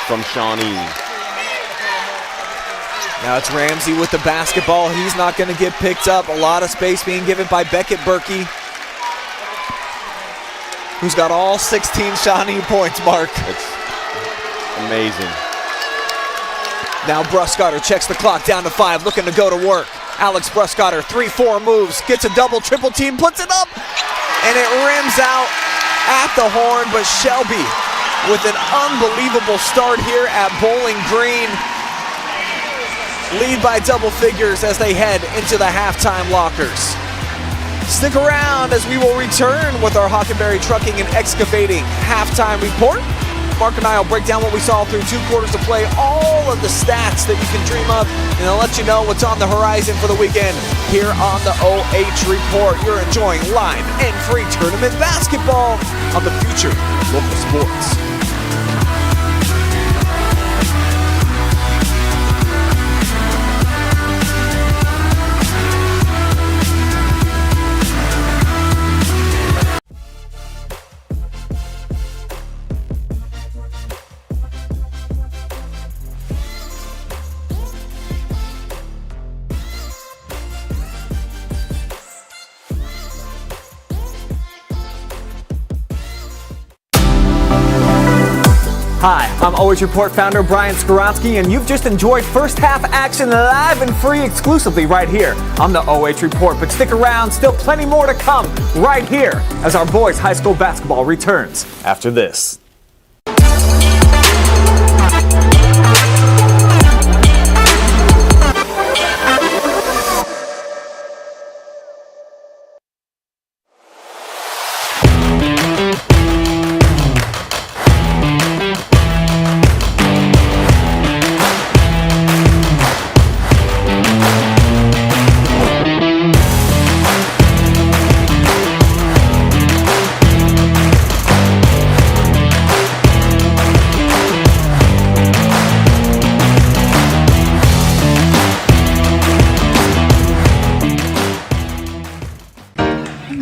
from Shawnee. Now it's Ramsey with the basketball. He's not going to get picked up. A lot of space being given by Beckett Berkey, who's got all 16 Shawnee points, Mark. It's amazing. Now Bruskotter checks the clock down to 5, looking to go to work. Alex Bruskotter, 3-4 moves, gets a double, triple team, puts it up, and it rims out at the horn, but Shelby with an unbelievable start here at Bowling Green. Lead by double figures as they head into the halftime lockers. Stick around as we will return with our Hockenberry Trucking and Excavating halftime report. Mark and I will break down what we saw through 2 quarters of play, all of the stats that you can dream of, and I'll let you know what's on the horizon for the weekend here on the OH Report. You're enjoying live and free tournament basketball on the future of local sports. Hi, I'm OH Report founder Brian Skowronski, and you've just enjoyed first half action live and free exclusively right here on the OH Report. But stick around, still plenty more to come right here as our boys high school basketball returns after this.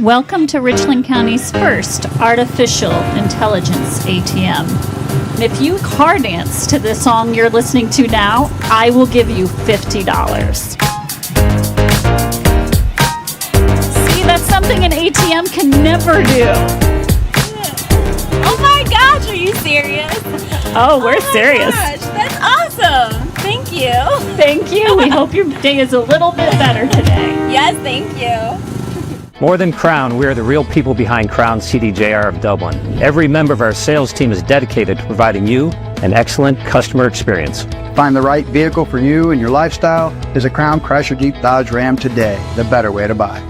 Welcome to Richland County's first artificial intelligence ATM. And if you car dance to the song you're listening to now, I will give you $50. See, that's something an ATM can never do. Oh my gosh, are you serious? Oh, we're serious. Gosh, that's awesome. Thank you. Thank you. We hope your day is a little bit better today. Yes, thank you. More than Crown, we are the real people behind Crown CDJR of Dublin. Every member of our sales team is dedicated to providing you and excellent customer experience. Find the right vehicle for you and your lifestyle is a Crown Chrysler Jeep Dodge Ram today, the better way to buy.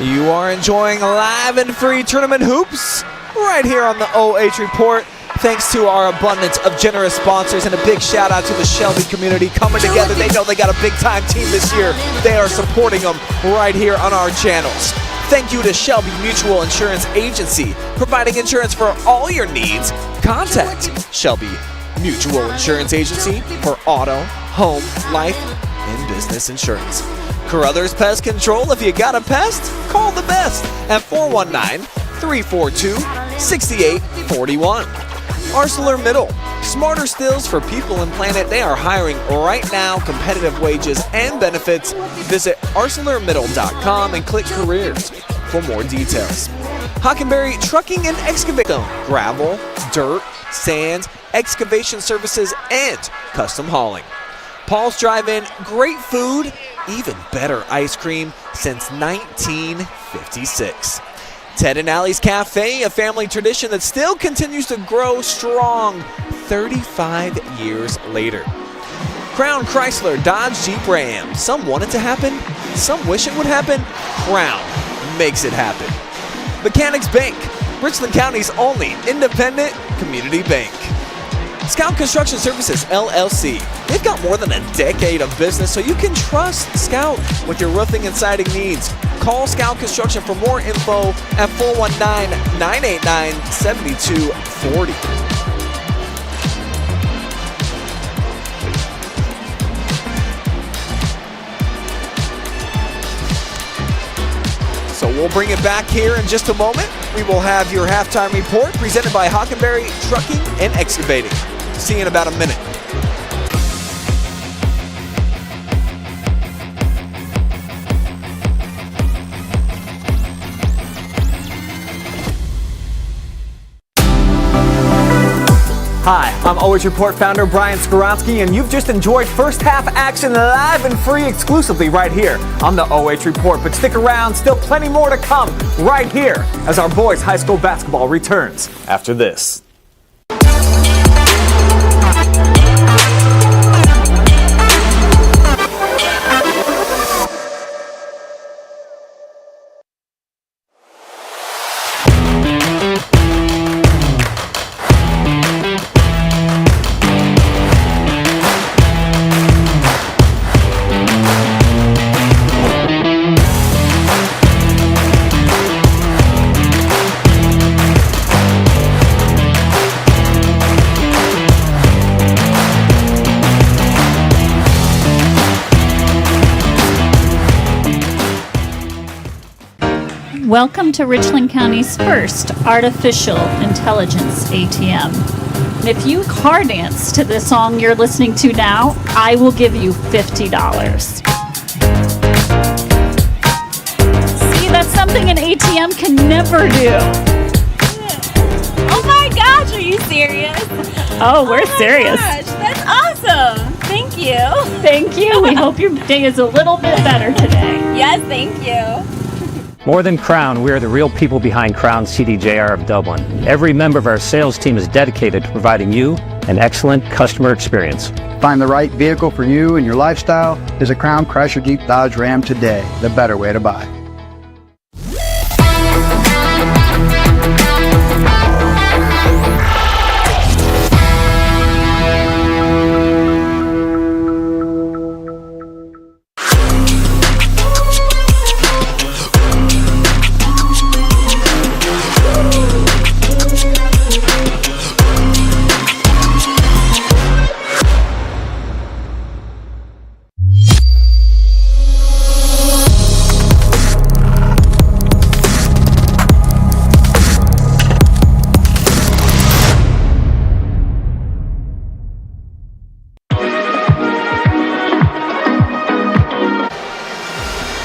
You are enjoying live and free tournament hoops right here on the OH Report. Thanks to our abundance of generous sponsors, and a big shout out to the Shelby community coming together. They know they got a big time team this year. They are supporting them right here on our channels. Thank you to Shelby Mutual Insurance Agency, providing insurance for all your needs. Contact Shelby Mutual Insurance Agency for auto, home, life, and business insurance. Carothers Pest Control. If you got a pest, call the best at 419-342-6841. ArcelorMittal. Smarter stills for people and planet. They are hiring right now. Competitive wages and benefits. Visit arcelormittal.com and click careers for more details. Hockenberry Trucking and Excavating. Gravel, dirt, sand, excavation services, and custom hauling. Paul's Drive-In. Great food, even better ice cream since 1956. Ted and Allie's Cafe, a family tradition that still continues to grow strong 35 years later. Crown Chrysler Dodge Jeep Ram. Some want it to happen, some wish it would happen. Crown makes it happen. Mechanics Bank, Richland County's only independent community bank. Scout Construction Services, LLC. They've got more than a decade of business, so you can trust Scout with your roofing and siding needs. Call Scout Construction for more info at 419-989-7240. So we'll bring it back here in just a moment. We will have your halftime report presented by Hockenberry Trucking and Excavating. See you in about a minute. Hi, I'm OH Report founder Brian Skowronski, and you've just enjoyed first half action live and free exclusively right here on the OH Report. But stick around, still plenty more to come right here as our boys high school basketball returns after this. Welcome to Richland County's first artificial intelligence ATM. And if you car dance to this song you're listening to now, I will give you $50. See, that's something an ATM can never do. Oh my gosh, are you serious? Oh, we're serious. Gosh, that's awesome. Thank you. Thank you. We hope your day is a little bit better today. Yes, thank you. More than Crown, we are the real people behind Crown CDJR of Dublin. Every member of our sales team is dedicated to providing you an excellent customer experience. Find the right vehicle for you and your lifestyle is a Crown Chrysler Jeep Dodge Ram today, the better way to buy.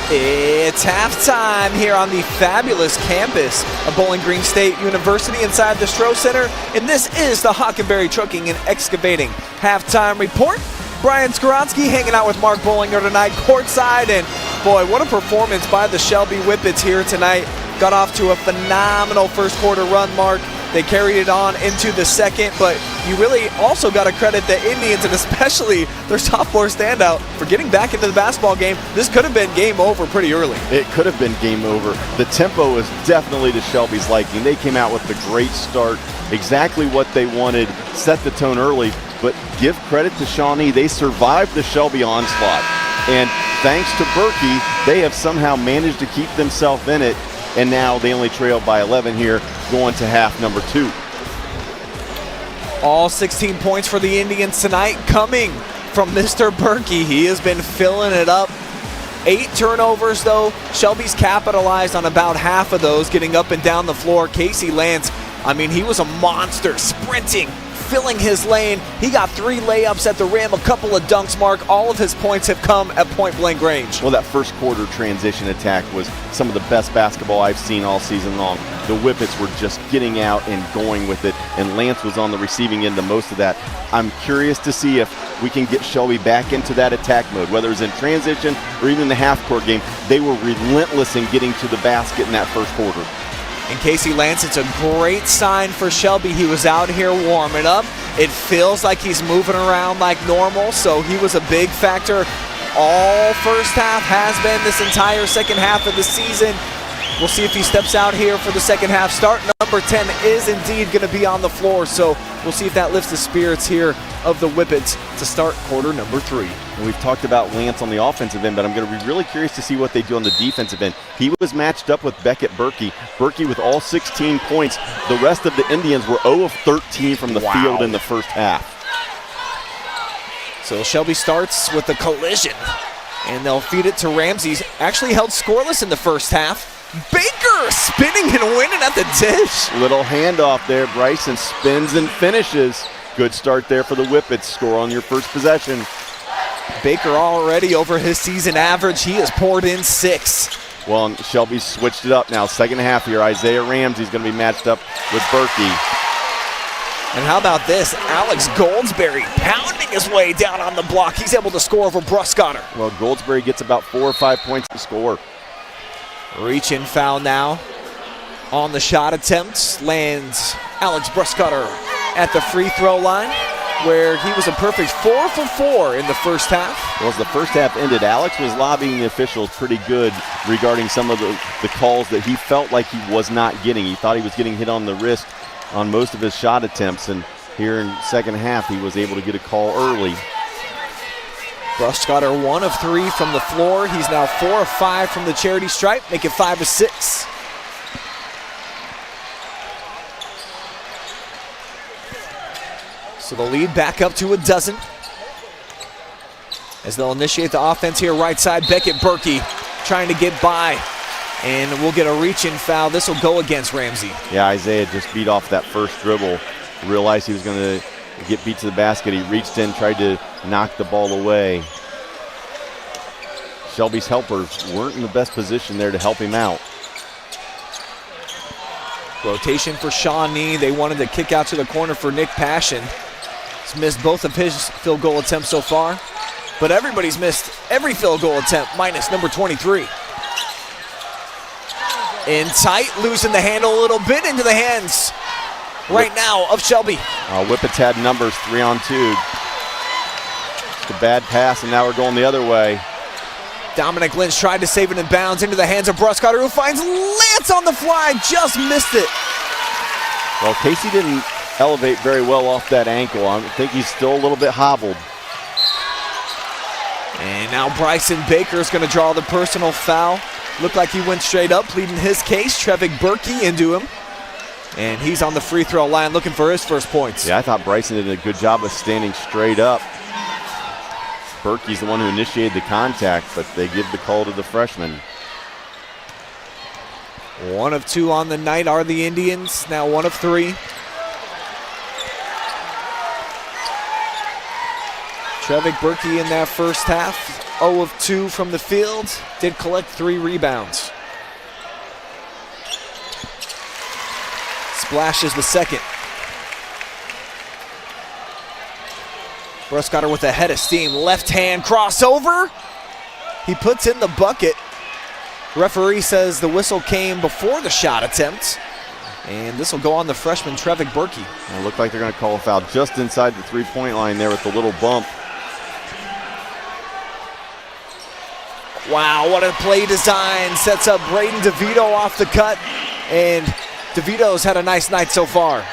It's halftime here on the fabulous campus of Bowling Green State University inside the Stroh Center, and this is the Hockenberry Trucking and Excavating halftime report. Brian Skowronski hanging out with Mark Bollinger tonight courtside, and boy, what a performance by the Shelby Whippets here tonight. Got off to a phenomenal first quarter run, Mark. They carried it on into the second, but you really also got to credit the Indians and especially their sophomore standout for getting back into the basketball game. This could have been game over pretty early. It could have been game over. The tempo was definitely to Shelby's liking. They came out with a great start, exactly what they wanted, set the tone early, but give credit to Shawnee. They survived the Shelby onslaught, and thanks to Berkey, they have somehow managed to keep themselves in it, and now they only trail by 11 here going to half number 2. All 16 points for the Indians tonight coming from Mr. Berkey. He has been filling it up. 8 turnovers though. Shelby's capitalized on about half of those, getting up and down the floor. Casey Lance, I mean, he was a monster, sprinting, filling his lane. He got 3 layups at the rim, a couple of dunks, Mark. All of his points have come at point-blank range. Well, that first quarter transition attack was some of the best basketball I've seen all season long. The Whippets were just getting out and going with it, and Lance was on the receiving end of most of that. I'm curious to see if we can get Shelby back into that attack mode, whether it's in transition or even the half-court game. They were relentless in getting to the basket in that first quarter. And Casey Lance, it's a great sign for Shelby. He was out here warming up. It feels like he's moving around like normal, so he was a big factor all first half, has been this entire second half of the season. We'll see if he steps out here for the second half start. Number 10 is indeed going to be on the floor, so we'll see if that lifts the spirits here of the Whippets to start quarter number 3. And we've talked about Lance on the offensive end, but I'm going to be really curious to see what they do on the defensive end. He was matched up with Beckett Berkey. Berkey with all 16 points. The rest of the Indians were 0 of 13 from the field in the first half. So Shelby starts with a collision, and they'll feed it to Ramsey. Actually held scoreless in the first half. Baker spinning and winning at the dish. Little handoff there. Bryson spins and finishes. Good start there for the Whippets. Score on your first possession. Baker already over his season average. He has poured in 6. Well, and Shelby switched it up now. Second half here. Isaiah Ramsey's going to be matched up with Berkey. And how about this? Alex Goldsberry pounding his way down on the block. He's able to score over Bruskotter. Well, Goldsberry gets about 4 or 5 points to score. Reach-in foul now on the shot attempt. Lands Alex Bruskotter at the free throw line, where he was a perfect 4 for 4 in the first half. Well, as the first half ended, Alex was lobbying the officials pretty good regarding some of the calls that he felt like he was not getting. He thought he was getting hit on the wrist on most of his shot attempts, and here in second half he was able to get a call early. Bruskotter 1 of 3 from the floor. He's now 4 of 5 from the charity stripe, make it 5 of 6. So the lead back up to a dozen as they'll initiate the offense here right side. Beckett Berkey trying to get by, and we'll get a reach-in foul. This will go against Ramsey. Yeah, Isaiah just beat off that first dribble realized he was going to get beat to the basket. He reached in, tried to knock the ball away. Shelby's helpers weren't in the best position there to help him out. Rotation for Shawnee. They wanted to kick out to the corner for Nick Passion. He's missed both of his field goal attempts so far, but everybody's missed every field goal attempt minus number 23. In tight, losing the handle a little bit into the hands right now of Shelby. Whippets had numbers 3-on-2. Just a bad pass, and now we're going the other way. Dominic Lynch tried to save it in bounds into the hands of Bruskotter, who finds Lance on the fly, just missed it. Well, Casey didn't elevate very well off that ankle. I think he's still a little bit hobbled. And now Bryson Baker is going to draw the personal foul. Looked like he went straight up, pleading his case. Trevick Berkey into him. And he's on the free throw line looking for his first points. Yeah, I thought Bryson did a good job of standing straight up. Berkey's the one who initiated the contact, but they give the call to the freshman. 1 of 2 on the night are the Indians, now 1 of 3. Trevick Berkey in that first half, 0 of 2 from the field, did collect 3 rebounds. Splashes the second. Bruskotter with a head of steam, left hand crossover. He puts in the bucket. Referee says the whistle came before the shot attempt. And this will go on the freshman Trevick Berkey. It looked like they're going to call a foul just inside the three-point line there with the little bump. Wow, what a play design. Sets up Braden DeVito off the cut. And DeVito's had a nice night so far.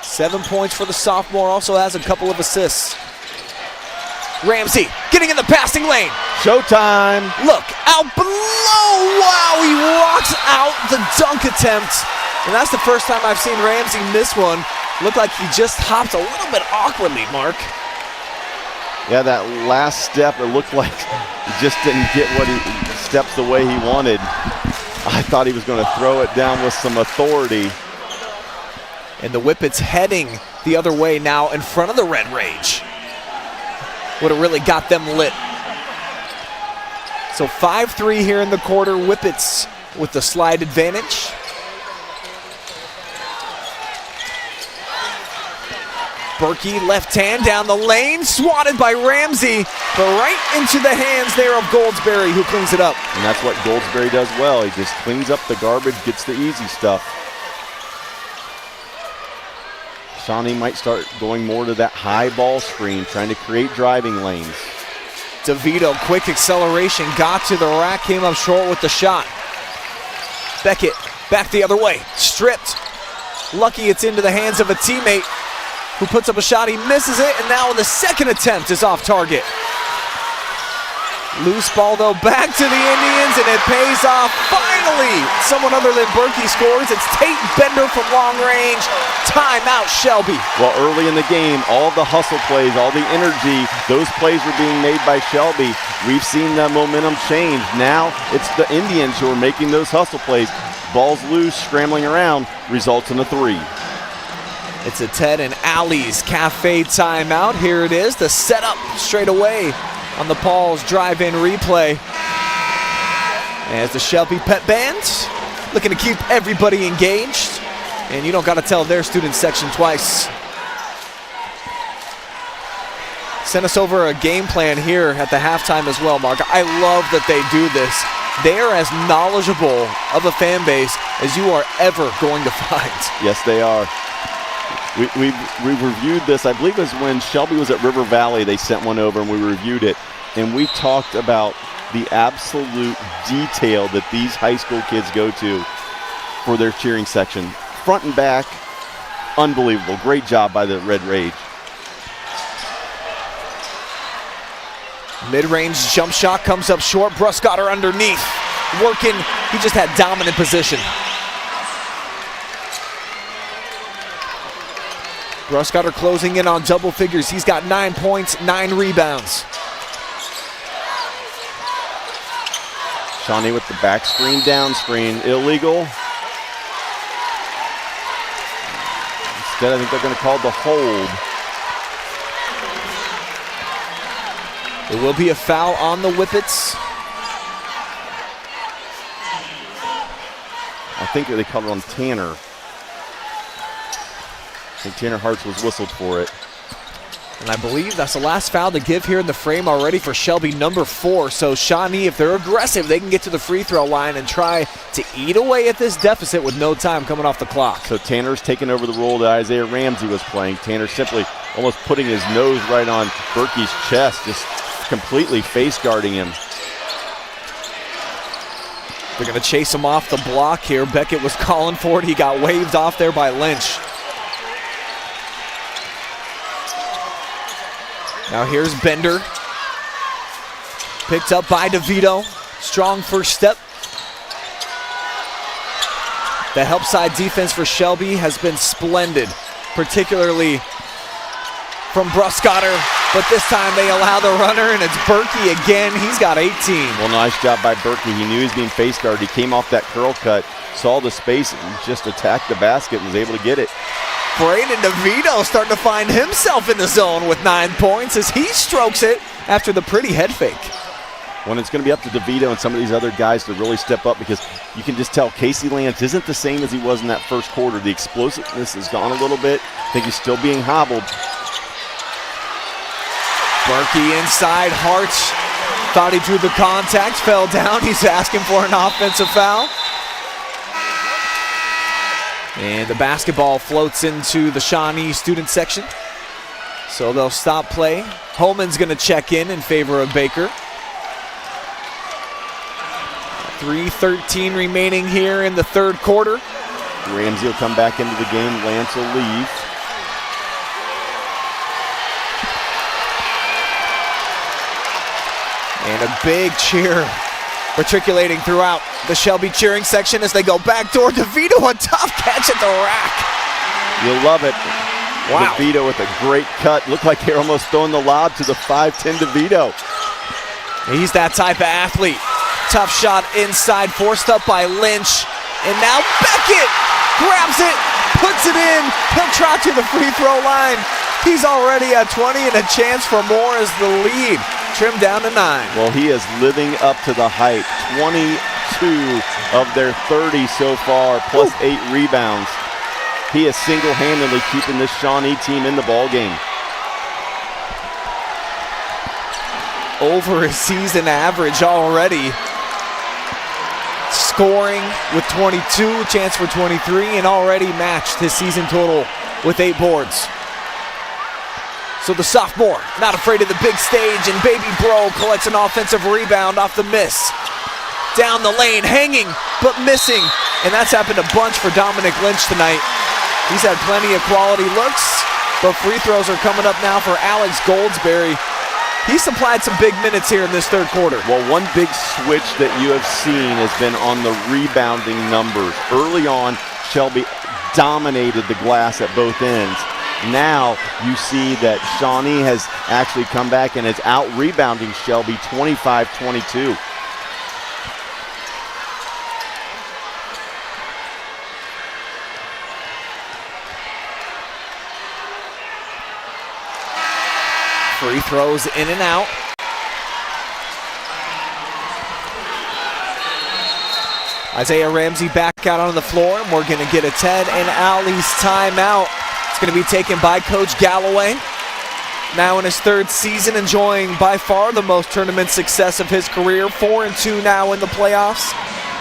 7 points for the sophomore, also has a couple of assists. Ramsey getting in the passing lane. Showtime. Look out below. Wow, he rocks out the dunk attempt. And that's the first time I've seen Ramsey miss one. Looked like he just hopped a little bit awkwardly, Mark. Yeah, that last step, it looked like he just didn't get what he steps the way he wanted. I thought he was going to throw it down with some authority. And the Whippets heading the other way now in front of the Red Rage. Would have really got them lit. So 5-3 here in the quarter. Whippets with the slide advantage. Berkey, left hand down the lane, swatted by Ramsey, but right into the hands there of Goldsberry, who cleans it up. And that's what Goldsberry does well. He just cleans up the garbage, gets the easy stuff. Shawnee might start going more to that high ball screen, trying to create driving lanes. DeVito, quick acceleration, got to the rack, came up short with the shot. Beckett, back the other way, stripped. Lucky it's into the hands of a teammate who puts up a shot, he misses it, and now the second attempt is off target. Loose ball though, back to the Indians, and it pays off. Finally, someone other than Berkey scores. It's Tate Bender from long range. Timeout, Shelby. Well, early in the game, all the hustle plays, all the energy, those plays were being made by Shelby. We've seen the momentum change. Now it's the Indians who are making those hustle plays. Ball's loose, scrambling around, results in a 3. It's a Ted and Alley's Cafe timeout. Here it is, the setup straight away on the Paul's drive-in replay. As the Shelby Pet Band looking to keep everybody engaged. And you don't got to tell their student section twice. Sent us over a game plan here at the halftime as well, Mark. I love that they do this. They are as knowledgeable of a fan base as you are ever going to find. Yes, they are. We reviewed this, I believe it was when Shelby was at River Valley, they sent one over and we reviewed it. And we talked about the absolute detail that these high school kids go to for their cheering section. Front and back, unbelievable. Great job by the Red Rage. Mid-range jump shot comes up short. Bruskotter underneath. Working, he just had dominant position. Bruskotter closing in on double figures. He's got 9 points, 9 rebounds. Shawnee with the back screen, down screen, illegal. Instead, I think they're going to call the hold. It will be a foul on the Whippets. I think they called it on Tanner. I think Tanner Hartz was whistled for it. And I believe that's the last foul to give here in the frame already for Shelby, number 4. So Shawnee, if they're aggressive, they can get to the free throw line and try to eat away at this deficit with no time coming off the clock. So Tanner's taking over the role that Isaiah Ramsey was playing. Tanner simply almost putting his nose right on Berkey's chest, just completely face guarding him. They're going to chase him off the block here. Beckett was calling for it. He got waved off there by Lynch. Now here's Bender. Picked up by DeVito. Strong first step. The help side defense for Shelby has been splendid, particularly from Bruskotter. But this time they allow the runner, and it's Berkey again. He's got 18. Well, nice job by Berkey. He knew he was being face guarded. He came off that curl cut, saw the space, and just attacked the basket and was able to get it. Braden DeVito starting to find himself in the zone with 9 points as he strokes it after the pretty head fake. When it's going to be up to DeVito and some of these other guys to really step up, because you can just tell Casey Lance isn't the same as he was in that first quarter. The explosiveness has gone a little bit. I think he's still being hobbled. Berkey inside, Hartz thought he drew the contact, fell down. He's asking for an offensive foul. And the basketball floats into the Shawnee student section. So they'll stop play. Holman's gonna check in favor of Baker. 3:13 remaining here in the third quarter. Ramsey will come back into the game. Lance will leave. And a big cheer matriculating throughout the Shelby cheering section as they go backdoor. DeVito, a tough catch at the rack. You'll love it. Wow. DeVito with a great cut. Looked like they're almost throwing the lob to the 5'10 DeVito. He's that type of athlete. Tough shot inside, forced up by Lynch. And now Beckett grabs it, puts it in. He'll trot to the free throw line. He's already at 20 and a chance for more as the lead trimmed down to 9. Well, he is living up to the hype. 22 of their 30 so far, plus 8 rebounds. He is single-handedly keeping this Shawnee team in the ballgame. Over his season average already. Scoring with 22, chance for 23, and already matched his season total with 8 boards. So the sophomore, not afraid of the big stage, and Baby Bro collects an offensive rebound off the miss. Down the lane, hanging, but missing. And that's happened a bunch for Dominic Lynch tonight. He's had plenty of quality looks, but free throws are coming up now for Alex Goldsberry. He supplied some big minutes here in this third quarter. Well, one big switch that you have seen has been on the rebounding numbers. Early on, Shelby dominated the glass at both ends. Now you see that Shawnee has actually come back and is out-rebounding Shelby 25-22. Free throws in and out. Isaiah Ramsey back out on the floor, and we're going to get a Ted and Allie's timeout. It's going to be taken by Coach Galloway. Now in his 3rd season, enjoying by far the most tournament success of his career. 4-2 now in the playoffs.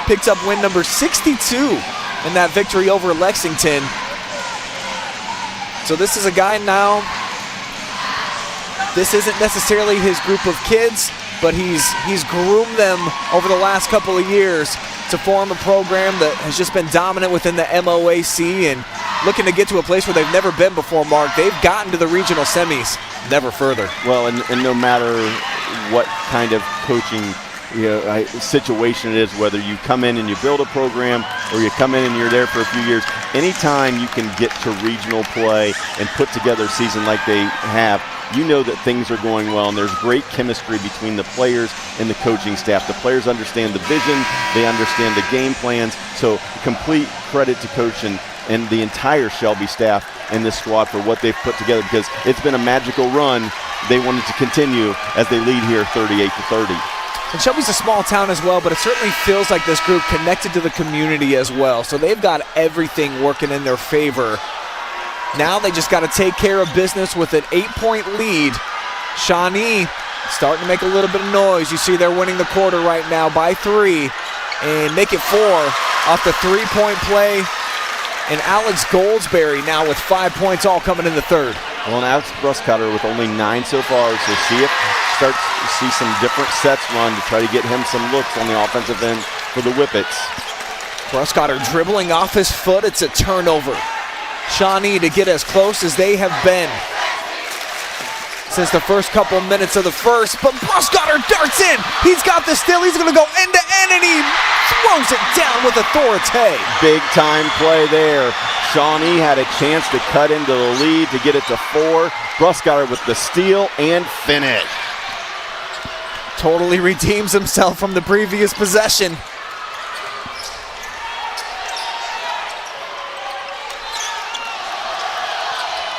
Picked up win number 62 in that victory over Lexington. So this is a guy now, this isn't necessarily his group of kids, but he's groomed them over the last couple of years to form a program that has just been dominant within the MOAC and looking to get to a place where they've never been before, Mark. They've gotten to the regional semis, never further. Well, and no matter what kind of coaching situation it is, whether you come in and you build a program or you come in and you're there for a few years, anytime you can get to regional play and put together a season like they have, you know that things are going well, and there's great chemistry between the players and the coaching staff. The players understand the vision, they understand the game plans, so complete credit to Coach and and the entire Shelby staff and this squad for what they've put together, because it's been a magical run. They wanted to continue as they lead here 38-30. And Shelby's a small town as well, but it certainly feels like this group connected to the community as well. So they've got everything working in their favor. Now they just got to take care of business with an 8-point lead. Shawnee starting to make a little bit of noise. You see they're winning the quarter right now by 3 and make it 4 off the 3-point play. And Alex Goldsberry now with 5 points, all coming in the third. Well, and Alex Bruskotter with only 9 so far, so start to see some different sets run to try to get him some looks on the offensive end for the Whippets. Bruskotter dribbling off his foot. It's a turnover. Shawnee to get as close as they have been since the first couple minutes of the first, but Bruskotter darts in. He's got the steal. He's going to go end to end, and he throws it down with authority. Big time play there. Shawnee had a chance to cut into the lead to get it to 4. Bruskotter with the steal and finish. Totally redeems himself from the previous possession.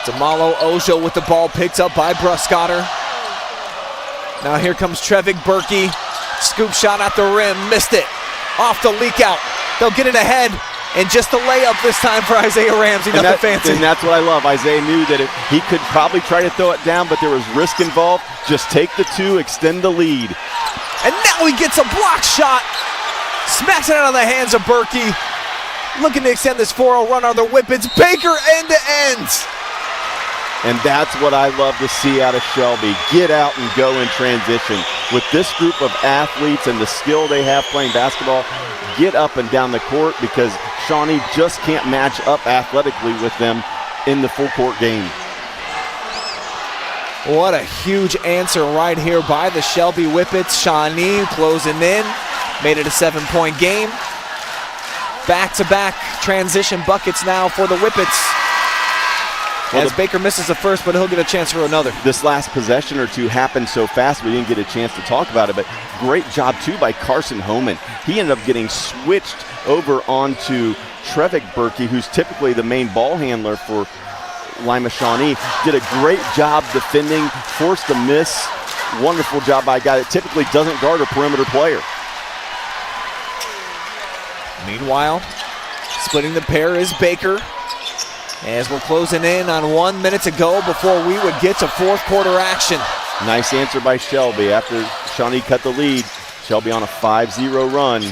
Damalo Ojo with the ball picked up by Bruskotter. Now here comes Trevik Berkey. Scoop shot at the rim, missed it. Off the leak out. They'll get it ahead. And just a layup this time for Isaiah Ramsey, nothing fancy. And that's what I love. Isaiah knew that he could probably try to throw it down, but there was risk involved. Just take the 2, extend the lead. And now he gets a block shot. Smacks it out of the hands of Berkey. Looking to extend this 4-0 run on the Whippets. Baker end to end. And that's what I love to see out of Shelby. Get out and go in transition. With this group of athletes and the skill they have playing basketball, get up and down the court, because Shawnee just can't match up athletically with them in the full court game. What a huge answer right here by the Shelby Whippets. Shawnee closing in, made it a 7-point game. Back-to-back transition buckets now for the Whippets. Well, as Baker misses the first, but he'll get a chance for another. This last possession or two happened so fast we didn't get a chance to talk about it, but great job too by Carson Homan. He ended up getting switched over onto Trevik Berkey, who's typically the main ball handler for Lima Shawnee. Did a great job defending, forced a miss. Wonderful job by a guy that typically doesn't guard a perimeter player. Meanwhile, splitting the pair is Baker. As we're closing in on 1 minute to go before we would get to fourth quarter action. Nice answer by Shelby after Shawnee cut the lead. Shelby on a 5-0 run.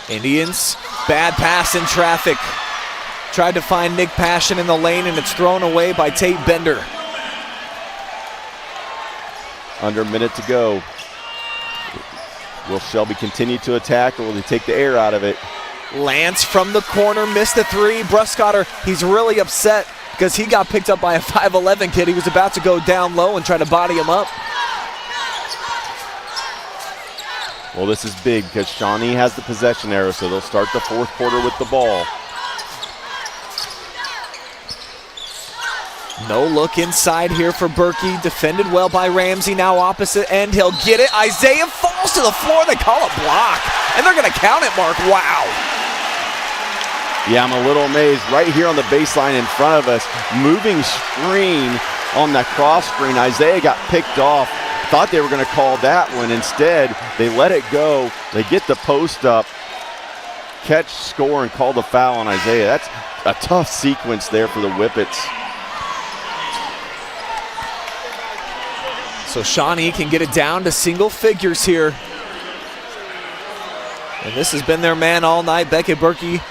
Indians, bad pass in traffic. Tried to find Nick Passion in the lane, and it's thrown away by Tate Bender. Under a minute to go. Will Shelby continue to attack, or will they take the air out of it? Lance from the corner, missed the 3. Bruskotter, he's really upset because he got picked up by a 5'11 kid. He was about to go down low and try to body him up. Well, this is big because Shawnee has the possession arrow, so they'll start the fourth quarter with the ball. No look inside here for Berkey. Defended well by Ramsey. Now opposite end. He'll get it. Isaiah falls to the floor. They call a block. And they're going to count it, Mark. Wow. Yeah, I'm a little amazed. Right here on the baseline in front of us, moving screen on the cross screen. Isaiah got picked off. Thought they were going to call that one. Instead, they let it go. They get the post up, catch, score, and call the foul on Isaiah. That's a tough sequence there for the Whippets. So Shawnee can get it down to single figures here. And this has been their man all night. Beckett Berkey,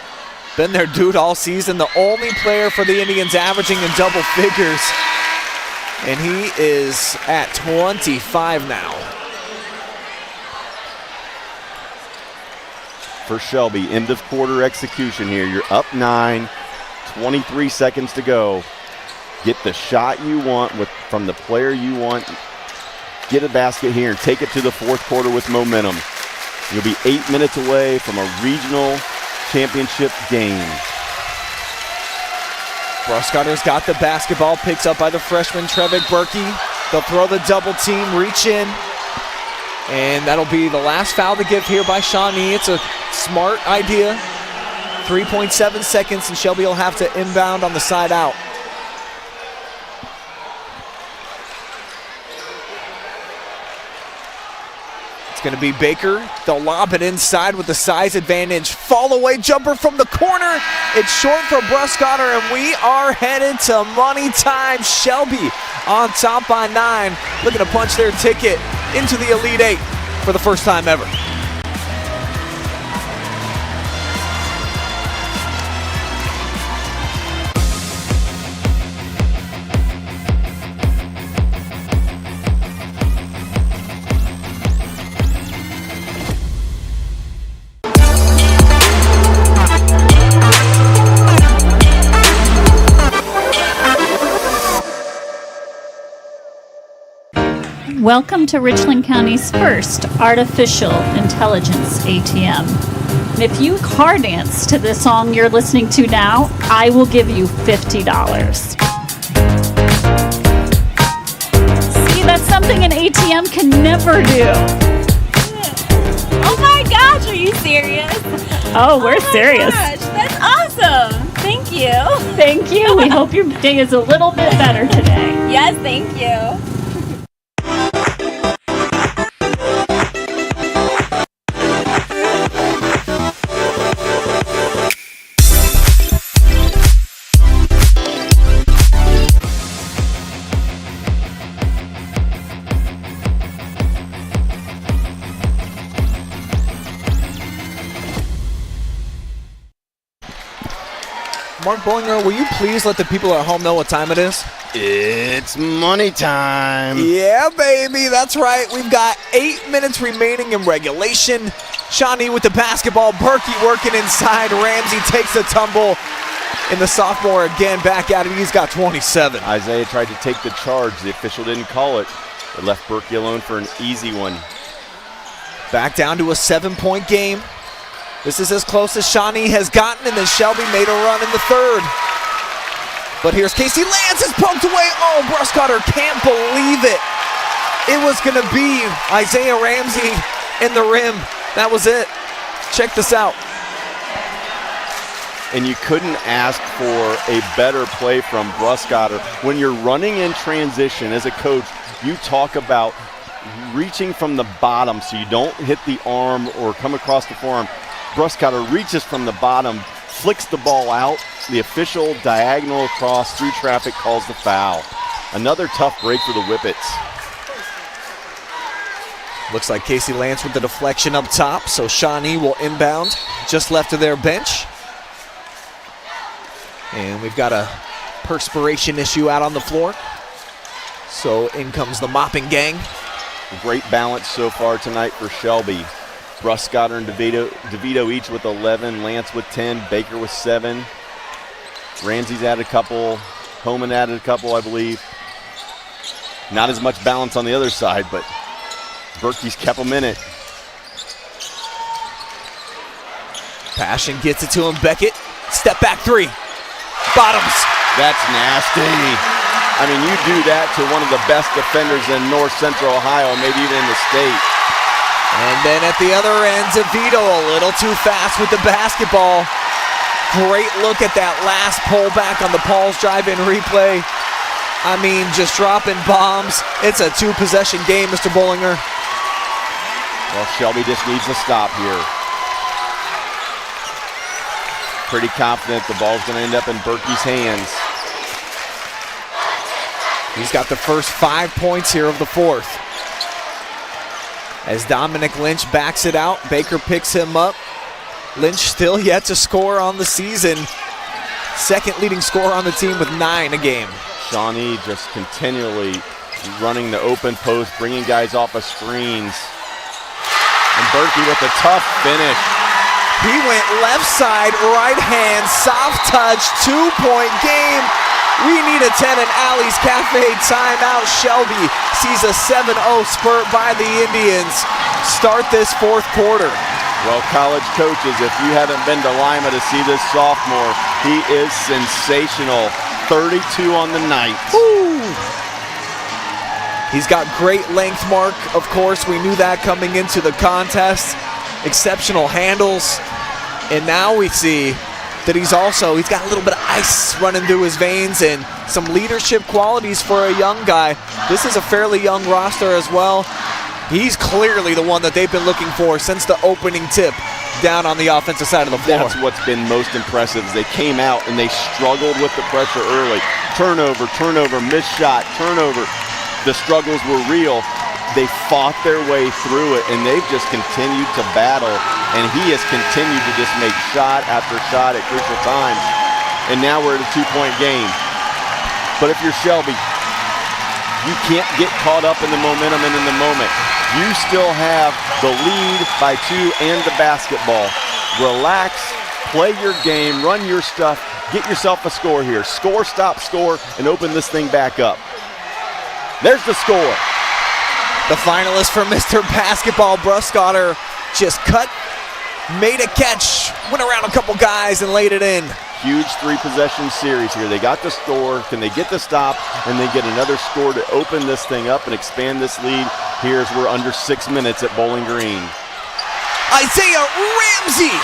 been their dude all season. The only player for the Indians averaging in double figures. And he is at 25 now. For Shelby, end of quarter execution here. You're up 9, 23 seconds to go. Get the shot you want from the player you want. Get a basket here and take it to the fourth quarter with momentum. You'll be 8 minutes away from a regional championship game. Bruskotter's got the basketball, picked up by the freshman Trevik Berkey. They'll throw the double team, reach in, and that'll be the last foul to give here by Shawnee. It's a smart idea. 3.7 seconds, and Shelby will have to inbound on the side out. It's going to be Baker. They'll lob it inside with the size advantage. Fall away jumper from the corner. It's short for Bruskotter, and we are headed to money time. Shelby on top by 9, looking to punch their ticket into the Elite 8 for the first time ever. Welcome to Richland County's first artificial intelligence ATM. If you car dance to the song you're listening to now, I will give you $50. See, that's something an ATM can never do. Oh my gosh, are you serious? Oh, we're serious. Gosh, that's awesome. Thank you. Thank you. We hope your day is a little bit better today. Yes, thank you. Mark Bollinger, will you please let the people at home know what time it is? It's money time. Yeah, baby, that's right. We've got 8 minutes remaining in regulation. Shawnee with the basketball. Berkey working inside. Ramsey takes a tumble. And the sophomore again back at it. He's got 27. Isaiah tried to take the charge. The official didn't call it. It left Berkey alone for an easy one. Back down to a 7-point game. This is as close as Shawnee has gotten, and then Shelby made a run in the third. But here's Casey Lance, is poked away. Oh, Bruskotter can't believe it. It was going to be Isaiah Ramsey in the rim. That was it. Check this out. And you couldn't ask for a better play from Bruskotter. When you're running in transition as a coach, you talk about reaching from the bottom so you don't hit the arm or come across the forearm. Bruskotter reaches from the bottom, flicks the ball out. The official diagonal across through traffic calls the foul. Another tough break for the Whippets. Looks like Casey Lance with the deflection up top, so Shawnee will inbound just left of their bench. And we've got a perspiration issue out on the floor. So in comes the mopping gang. Great balance so far tonight for Shelby. Bruskotter and DeVito each with 11, Lance with 10, Baker with 7. Ramsey's added a couple, Homan added a couple, I believe. Not as much balance on the other side, but Berkey's kept them in it. Passion gets it to him, Beckett. Step back three. Bottoms. That's nasty. I mean, you do that to one of the best defenders in North Central Ohio, maybe even in the state. And then at the other end, DeVito a little too fast with the basketball. Great look at that last pullback on the Paul's drive-in replay. I mean, just dropping bombs. It's a two-possession game, Mr. Bollinger. Well, Shelby just needs to stop here. Pretty confident the ball's going to end up in Berkey's hands. He's got the first 5 points here of the fourth. As Dominic Lynch backs it out, Baker picks him up. Lynch still yet to score on the season. Second leading scorer on the team with 9 a game. Shawnee just continually running the open post, bringing guys off of screens. And Berkey with a tough finish. He went left side, right hand, soft touch, 2-point game. We need a 10 in Alley's Cafe timeout. Shelby sees a 7-0 spurt by the Indians. Start this fourth quarter. Well, college coaches, if you haven't been to Lima to see this sophomore, he is sensational. 32 on the night. Woo. He's got great length, Mark. Of course, we knew that coming into the contest. Exceptional handles. And now we see that he's got a little bit of ice running through his veins and some leadership qualities for a young guy. This is a fairly young roster as well. He's clearly the one that they've been looking for since the opening tip down on the offensive side of the floor. That's what's been most impressive is they came out and they struggled with the pressure early. Turnover, missed shot, turnover. The struggles were real. They fought their way through it, and they've just continued to battle, and he has continued to just make shot after shot at crucial times. And now we're at a 2-point game. But if you're Shelby, you can't get caught up in the momentum and in the moment. You still have the lead by 2 and the basketball. Relax, play your game, run your stuff, get yourself a score here. Score, stop, score, and open this thing back up. There's the score. The finalist for Mr. Basketball, Bruskotter, just cut, made a catch, went around a couple guys and laid it in. Huge 3-possession series here. They got the score. Can they get the stop and then get another score to open this thing up and expand this lead here as we're under 6 minutes at Bowling Green. Isaiah Ramsey,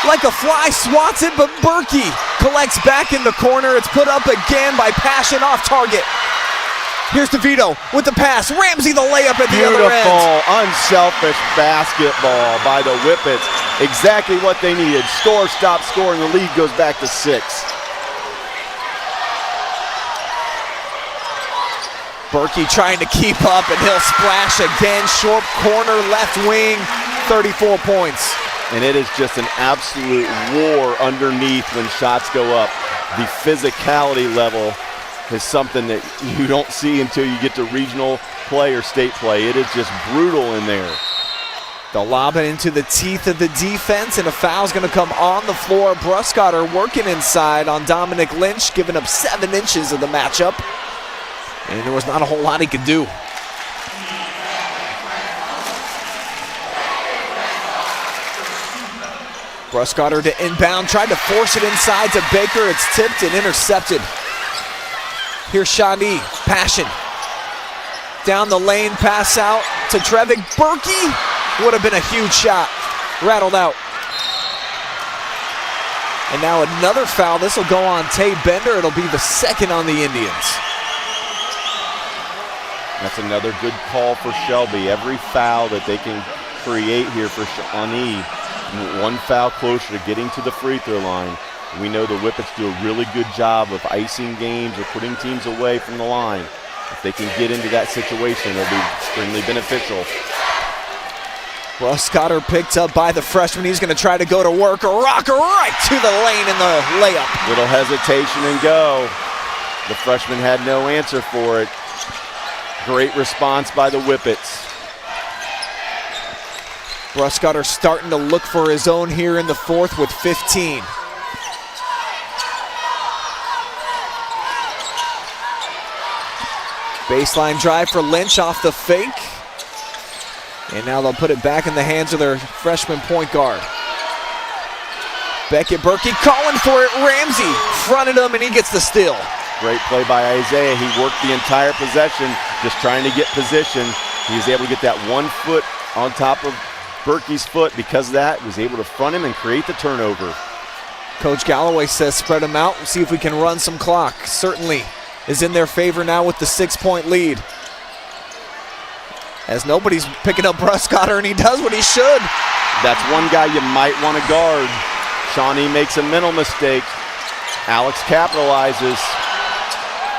like a fly, swats it, but Berkey collects back in the corner. It's put up again by Passion off target. Here's DeVito with the pass. Ramsey the layup at the other end. Beautiful, unselfish basketball by the Whippets. Exactly what they needed. Score, stop, score, and the lead goes back to 6. Berkey trying to keep up, and he'll splash again. Short corner, left wing, 34 points. And it is just an absolute war underneath when shots go up. The physicality level is something that you don't see until you get to regional play or state play. It is just brutal in there. They'll lob it into the teeth of the defense, and a foul's going to come on the floor. Bruskotter working inside on Dominic Lynch, giving up 7 inches of the matchup. And there was not a whole lot he could do. Bruskotter to inbound, tried to force it inside to Baker. It's tipped and intercepted. Here's Shawnee, Passion. Down the lane, pass out to Trevick. Berkey would have been a huge shot. Rattled out. And now another foul. This will go on Tay Bender. It'll be the second on the Indians. That's another good call for Shelby. Every foul that they can create here for Shawnee, one foul closer to getting to the free throw line. We know the Whippets do a really good job of icing games or putting teams away from the line. If they can get into that situation, it'll be extremely beneficial. Bruskotter picked up by the freshman. He's going to try to go to work. A rocker right to the lane in the layup. Little hesitation and go. The freshman had no answer for it. Great response by the Whippets. Bruskotter starting to look for his own here in the fourth with 15. Baseline drive for Lynch off the fake. And now they'll put it back in the hands of their freshman point guard. Beckett Berkey calling for it. Ramsey fronted him and he gets the steal. Great play by Isaiah. He worked the entire possession, just trying to get position. He was able to get that 1 foot on top of Berkey's foot. Because of that, was able to front him and create the turnover. Coach Galloway says spread them out and see if we can run some clock. Certainly is in their favor now with the 6-point lead. As nobody's picking up Bruskotter, and he does what he should. That's one guy you might want to guard. Shawnee makes a mental mistake. Alex capitalizes.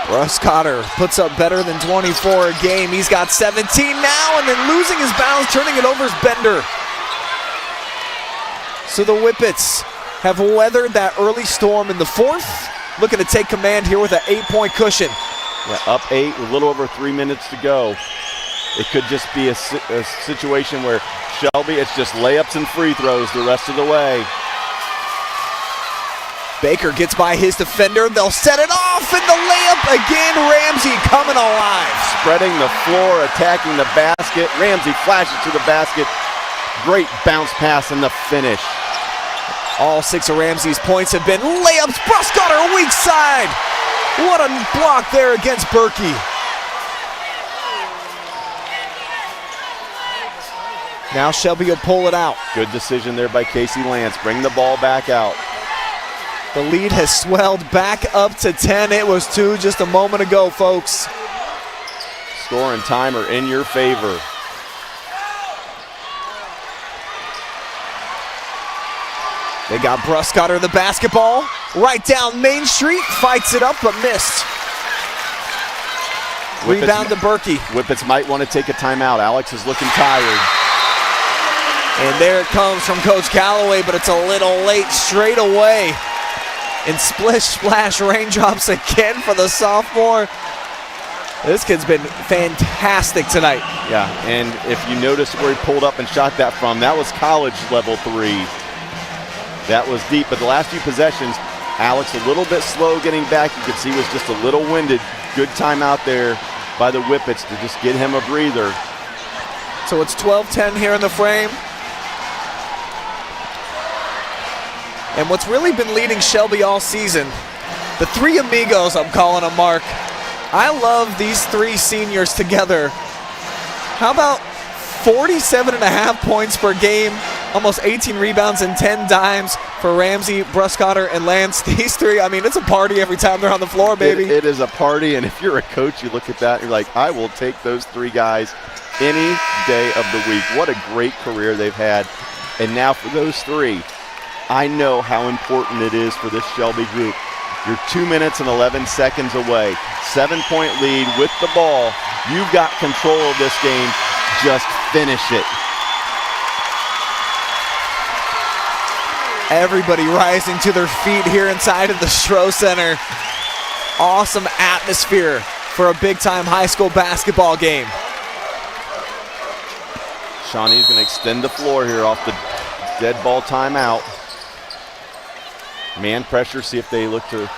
Bruskotter puts up better than 24 a game. He's got 17 now, and then losing his balance, turning it over is Bender. So the Whippets have weathered that early storm in the fourth, looking to take command here with an 8-point cushion. Yeah, up 8, a little over 3 minutes to go. It could just be a situation where Shelby, it's just layups and free throws the rest of the way. Baker gets by his defender. They'll set it off, and the layup again. Ramsey coming alive. Spreading the floor, attacking the basket. Ramsey flashes to the basket. Great bounce pass and the finish. All 6 of Ramsey's points have been layups. Bruskotter, weak side. What a block there against Berkey. Now Shelby will pull it out. Good decision there by Casey Lance. Bring the ball back out. The lead has swelled back up to 10. It was 2 just a moment ago, folks. Score and time are in your favor. They got Bruskotter the basketball. Right down Main Street. Fights it up, but missed. Rebound to Berkey. Whippets might want to take a timeout. Alex is looking tired. And there it comes from Coach Calloway, but it's a little late straight away. And splish splash raindrops again for the sophomore. This kid's been fantastic tonight. Yeah, and if you notice where he pulled up and shot that from, that was college level 3. That was deep, but the last few possessions, Alex a little bit slow getting back. You could see he was just a little winded. Good time out there by the Whippets to just get him a breather. So it's 12-10 here in the frame. And what's really been leading Shelby all season, the 3 amigos, I'm calling them, Mark. I love these 3 seniors together. How about 47.5 points per game, almost 18 rebounds and 10 dimes for Ramsey, Bruskotter, and Lance. These 3, I mean, it's a party every time they're on the floor, baby. It is a party, and if you're a coach, you look at that, and you're like, I will take those 3 guys any day of the week. What a great career they've had. And now for those 3, I know how important it is for this Shelby group. You're 2 minutes and 11 seconds away. 7-point lead with the ball. You've got control of this game. Just finish it. Everybody rising to their feet here inside of the Stroh Center. Awesome atmosphere for a big-time high school basketball game. Shawnee's going to extend the floor here off the dead ball timeout. Man pressure, see if they look to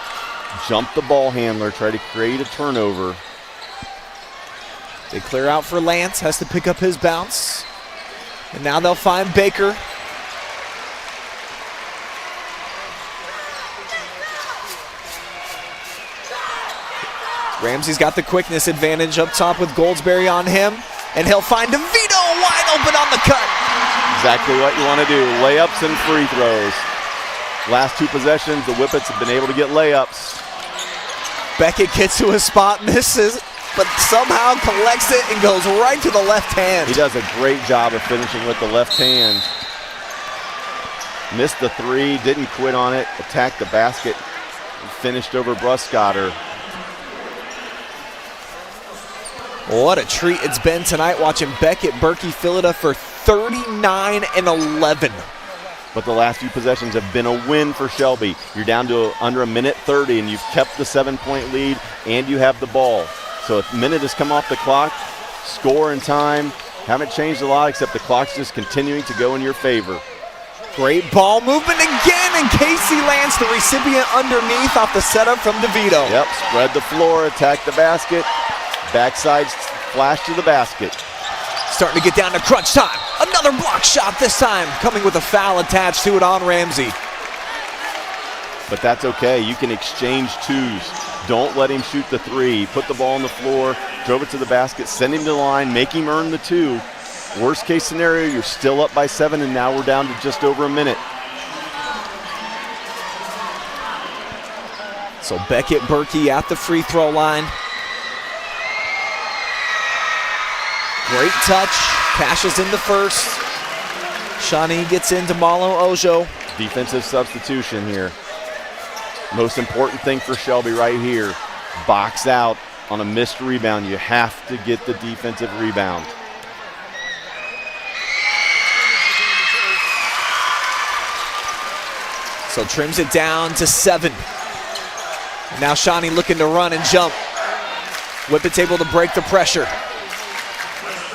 jump the ball handler, try to create a turnover. They clear out for Lance, has to pick up his bounce. And now they'll find Baker. Ramsey's got the quickness advantage up top with Goldsberry on him. And he'll find DeVito wide open on the cut. Exactly what you want to do, layups and free throws. Last 2 possessions, the Whippets have been able to get layups. Beckett gets to his spot, misses, but somehow collects it and goes right to the left hand. He does a great job of finishing with the left hand. Missed the 3, didn't quit on it, attacked the basket, and finished over Bruskotter. What a treat it's been tonight watching Beckett Berkey fill it up for 39 and 11. But the last few possessions have been a win for Shelby. You're down to under 1:30, and you've kept the 7-point lead, and you have the ball. So a minute has come off the clock. Score and time haven't changed a lot, except the clock's just continuing to go in your favor. Great ball movement again, and Casey Lance, the recipient underneath off the setup from DeVito. Yep, spread the floor, attack the basket. Backside flash to the basket. Starting to get down to crunch time. Another block shot this time, coming with a foul attached to it on Ramsey. But that's okay. You can exchange 2s. Don't let him shoot the 3. Put the ball on the floor, drove it to the basket, send him to the line, make him earn the 2. Worst case scenario, you're still up by 7, and now we're down to just over a minute. So Beckett Berkey at the free throw line. Great touch, cashes in the first. Shawnee gets into Malo Ojo. Defensive substitution here. Most important thing for Shelby right here, box out on a missed rebound. You have to get the defensive rebound. So trims it down to 7. Now Shawnee looking to run and jump. Whippet's able to break the pressure.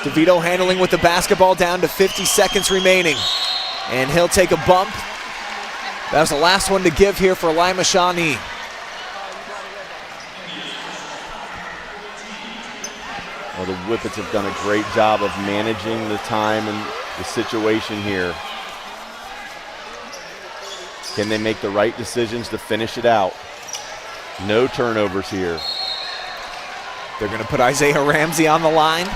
DeVito handling with the basketball, down to 50 seconds remaining. And he'll take a bump. That was the last one to give here for Lima Shawnee. Well, the Whippets have done a great job of managing the time and the situation here. Can they make the right decisions to finish it out? No turnovers here. They're going to put Isaiah Ramsey on the line.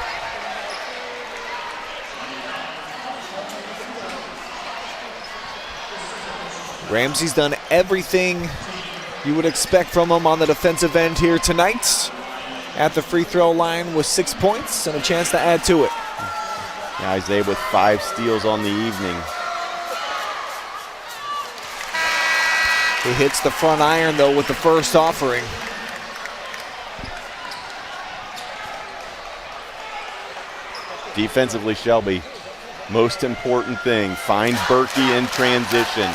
Ramsey's done everything you would expect from him on the defensive end here tonight. At the free throw line with 6 points and a chance to add to it. Yeah, Isaiah with 5 steals on the evening. He hits the front iron though with the first offering. Defensively, Shelby, most important thing, find Berkey in transition.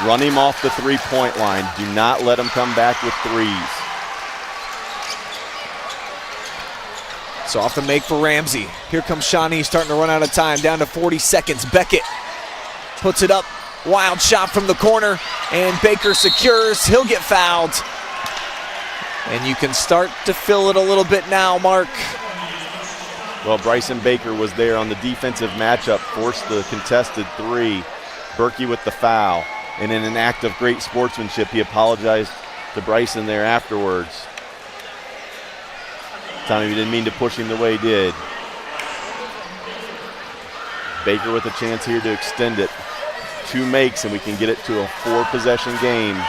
Run him off the three-point line. Do not let him come back with threes. So off the make for Ramsey. Here comes Shawnee starting to run out of time, down to 40 seconds. Beckett puts it up, wild shot from the corner, and Baker secures. He'll get fouled. And you can start to feel it a little bit now, Mark. Well, Bryson Baker was there on the defensive matchup, forced the contested three. Berkey with the foul. And in an act of great sportsmanship, he apologized to Bryson there afterwards. Telling him he didn't mean to push him the way he did. Baker with a chance here to extend it. 2 makes, and we can get it to a 4-possession game.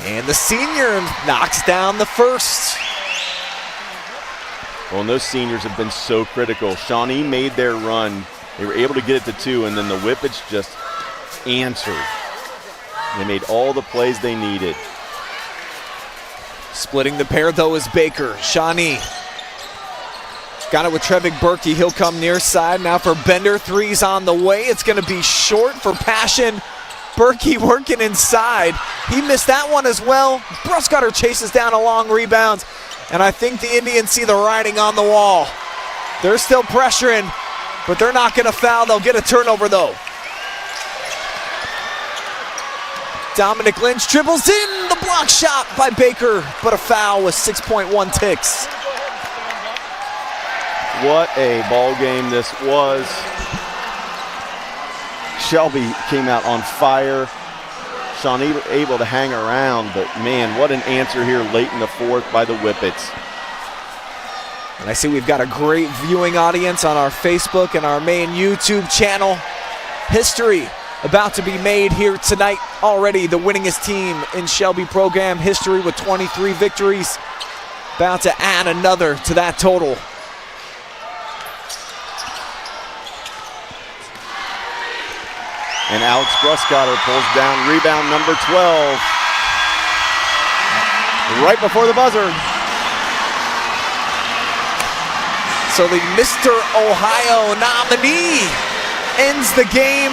And the senior knocks down the first. Well, and those seniors have been so critical. Shawnee made their run. They were able to get it to 2, and then the Whippets just answered. They made all the plays they needed. Splitting the pair, though, is Baker. Shawnee got it with Trevick Berkey. He'll come near side. Now for Bender. 3's on the way. It's going to be short for Passion. Berkey working inside. He missed that one as well. Bruskotter chases down a long rebound. And I think the Indians see the writing on the wall. They're still pressuring, but they're not going to foul. They'll get a turnover, though. Dominic Lynch dribbles in, the block shot by Baker, but a foul with 6.1 ticks. What a ball game this was. Shelby came out on fire. Shawnee able to hang around, but man, what an answer here late in the fourth by the Whippets. And I see we've got a great viewing audience on our Facebook and our main YouTube channel. History about to be made here tonight. Already the winningest team in Shelby program history with 23 victories. About to add another to that total. And Alex Bruskotter pulls down rebound number 12. Right before the buzzer. So the Mr. Ohio nominee ends the game.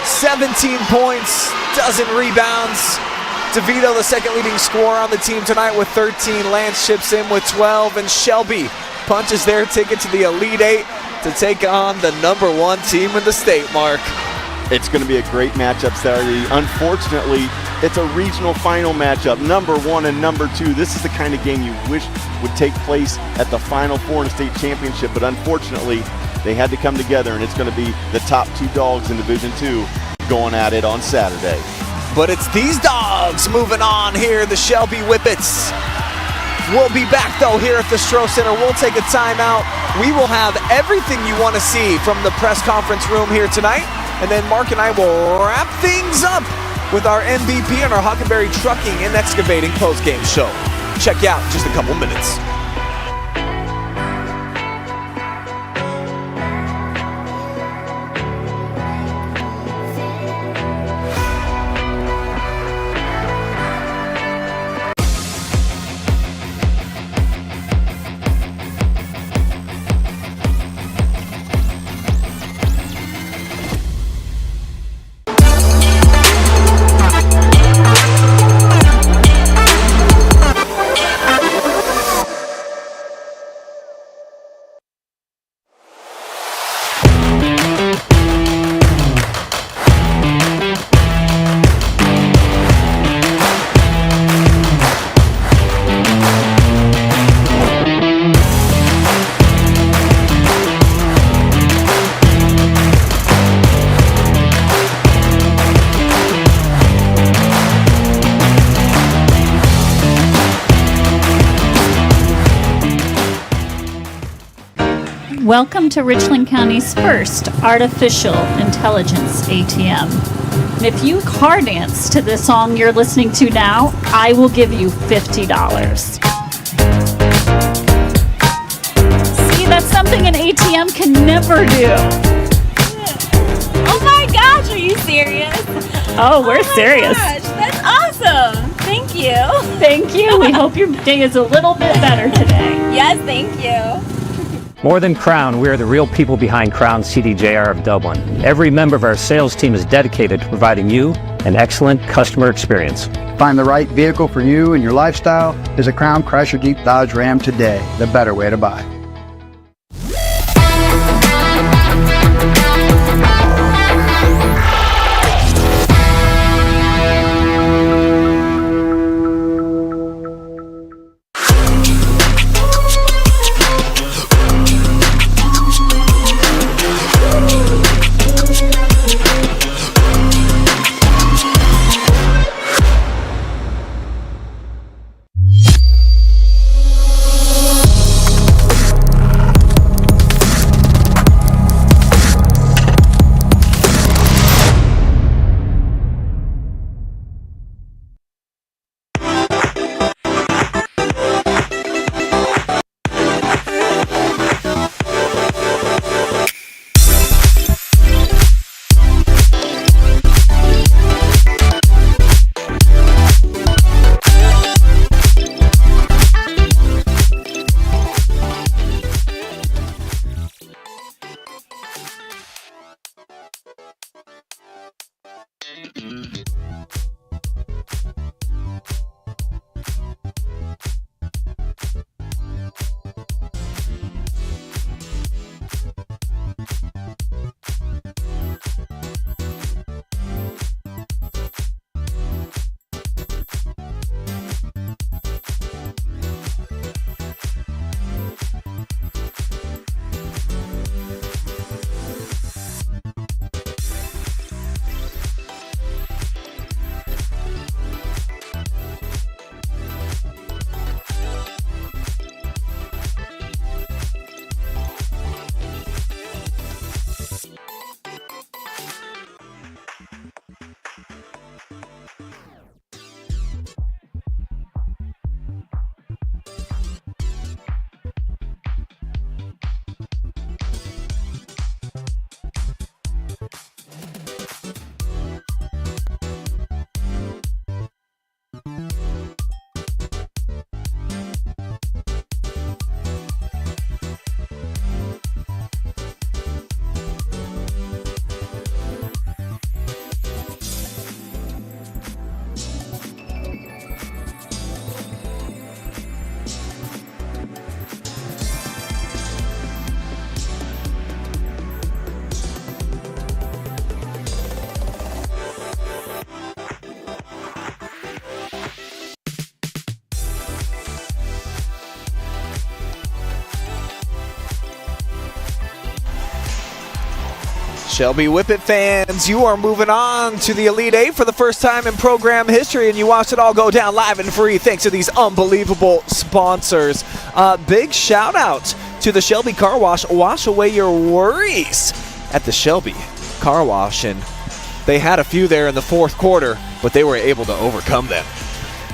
17 points, dozen rebounds. DeVito, the second leading scorer on the team tonight with 13. Lance chips in with 12. And Shelby punches their ticket to the Elite Eight to take on the #1 team in the state, Mark. It's going to be a great matchup Saturday. Unfortunately, it's a regional final matchup. #1 and #2. This is the kind of game you wish would take place at the Final Four in the state championship, but unfortunately, they had to come together, and it's going to be the top 2 dogs in Division II going at it on Saturday. But it's these dogs moving on here, the Shelby Whippets. We'll be back, though, here at the Stroh Center. We'll take a timeout. We will have everything you want to see from the press conference room here tonight. And then Mark and I will wrap things up with our MVP and our Hockenberry Trucking and Excavating postgame show. Check you out in just a couple minutes. Welcome to Richland County's first artificial intelligence ATM. And if you car dance to this song you're listening to now, I will give you $50. See, that's something an ATM can never do. Oh my gosh, are you serious? Oh, we're serious. Gosh, that's awesome. Thank you. Thank you. We hope your day is a little bit better today. Yes, thank you. More than Crown, we are the real people behind Crown CDJR of Dublin. Every member of our sales team is dedicated to providing you an excellent customer experience. Find the right vehicle for you and your lifestyle is a Crown Chrysler Jeep Dodge Ram today, the better way to buy. Shelby Whippet fans, you are moving on to the Elite Eight for the first time in program history, and you watched it all go down live and free thanks to these unbelievable sponsors. Big shout out to the Shelby Car Wash. Wash away your worries at the Shelby Car Wash, and they had a few there in the fourth quarter, but they were able to overcome them.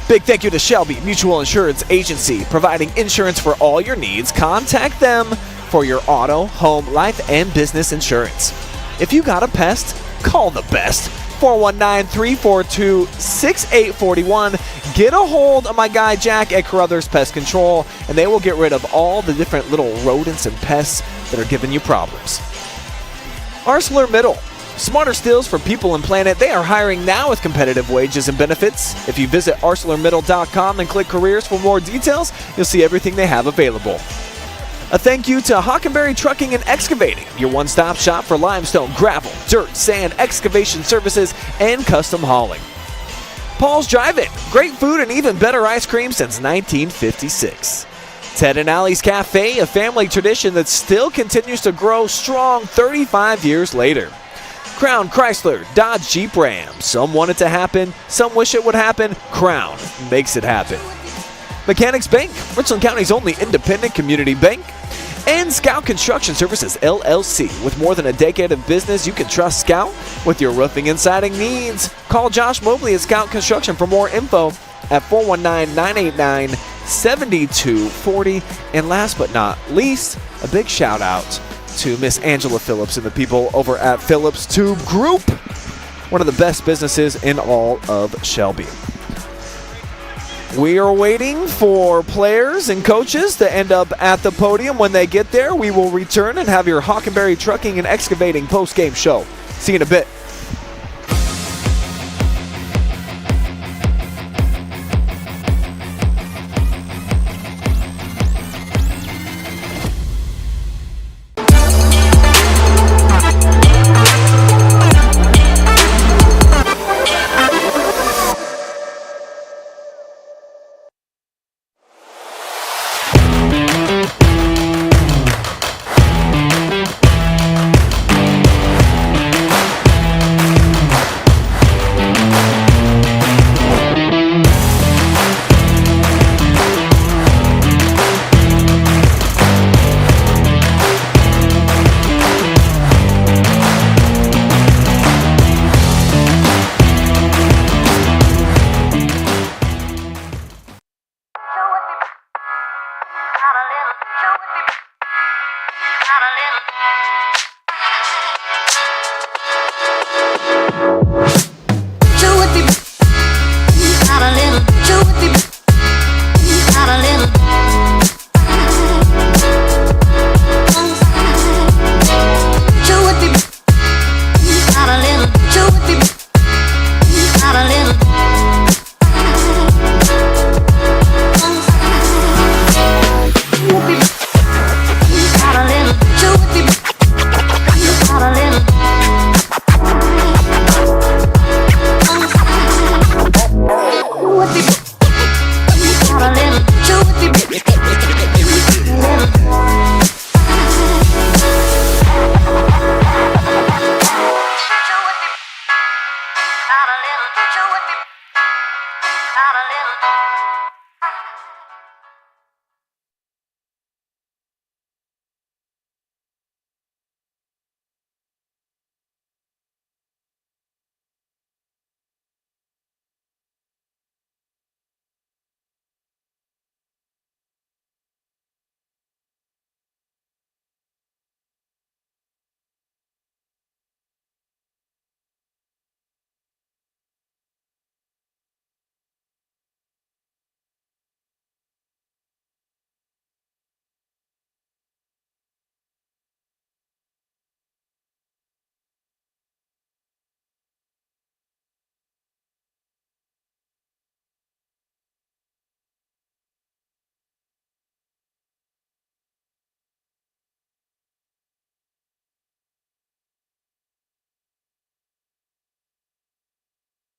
Big thank you to Shelby Mutual Insurance Agency, providing insurance for all your needs. Contact them for your auto, home, life, and business insurance. If you got a pest, call the best. 419-342-6841. Get a hold of my guy Jack at Carothers Pest Control, and they will get rid of all the different little rodents and pests that are giving you problems. ArcelorMittal. Smarter Steels for people and planet. They are hiring now with competitive wages and benefits. If you visit ArcelorMittal.com and click careers for more details, you'll see everything they have available. A thank you to Hockenberry Trucking and Excavating, your one-stop shop for limestone, gravel, dirt, sand, excavation services, and custom hauling. Paul's Drive-In, great food and even better ice cream since 1956. Ted and Allie's Cafe, a family tradition that still continues to grow strong 35 years later. Crown Chrysler, Dodge, Jeep, Ram. Some want it to happen, some wish it would happen. Crown makes it happen. Mechanics Bank, Richland County's only independent community bank. And Scout Construction Services, LLC. With more than a decade of business, you can trust Scout with your roofing and siding needs. Call Josh Mobley at Scout Construction for more info at 419-989-7240. And last but not least, a big shout out to Miss Angela Phillips and the people over at Phillips Tube Group, one of the best businesses in all of Shelby. We are waiting for players and coaches to end up at the podium. When they get there, we will return and have your Hockenberry Trucking and Excavating post-game show. See you in a bit.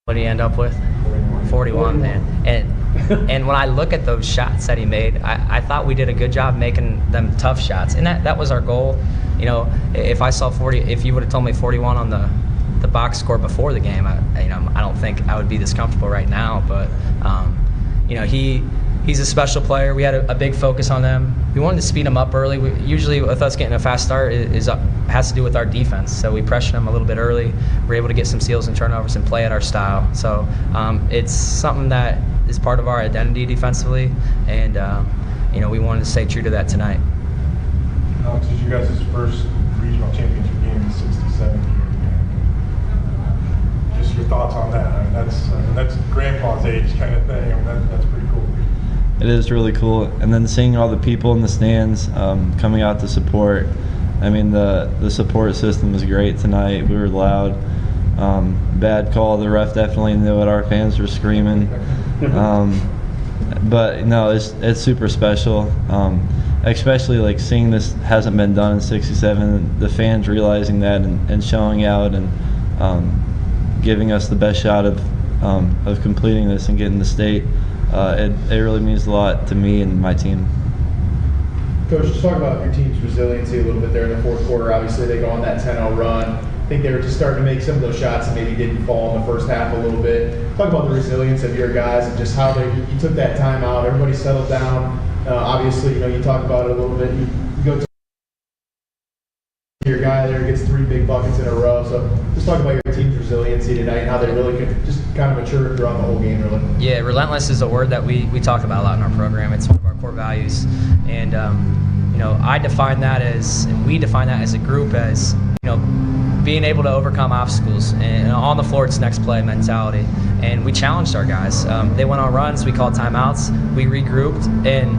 What did he end up with? 41, man. And when I look at those shots that he made, I thought we did a good job making them tough shots, and that was our goal. You know, if I saw 40, if you would have told me 41 on the box score before the game, I don't think I would be this comfortable right now. But you know, he's a special player. We had a big focus on them. We wanted to speed him up early. Usually with us getting a fast start has to do with our defense. So we pressured him a little bit early. We're able to get some steals and turnovers and play at our style. So it's something that is part of our identity defensively, and you know, we wanted to stay true to that tonight. Alex, this is you guys' first regional championship game in 67 years. Just your thoughts on that. I mean, that's grandpa's age kind of thing. I mean, that's pretty cool. It is really cool, and then seeing all the people in the stands coming out to support. I mean, the support system was great tonight. We were loud. Bad call. The ref definitely knew it. Our fans were screaming. But no, it's super special. Especially like seeing this hasn't been done in 67. The fans realizing that and showing out and giving us the best shot of completing this and getting the state. It really means a lot to me and my team. Coach, just talk about your team's resiliency a little bit there in the fourth quarter. Obviously, they go on that 10-0 run. I think they were just starting to make some of those shots that maybe didn't fall in the first half a little bit. Talk about the resilience of your guys and just how you took that time out. Everybody settled down. Obviously, you know, you talk about it a little bit. You go to your guy there gets 3 big buckets in a row. So just talk about your team's resiliency tonight and how they really could just kind of mature throughout the whole game, really. Yeah, relentless is a word that we talk about a lot in our program. It's one of our core values. And, I define that and we define that as a group as, being able to overcome obstacles. And on the floor, it's next play mentality. And we challenged our guys. They went on runs. We called timeouts. We regrouped. And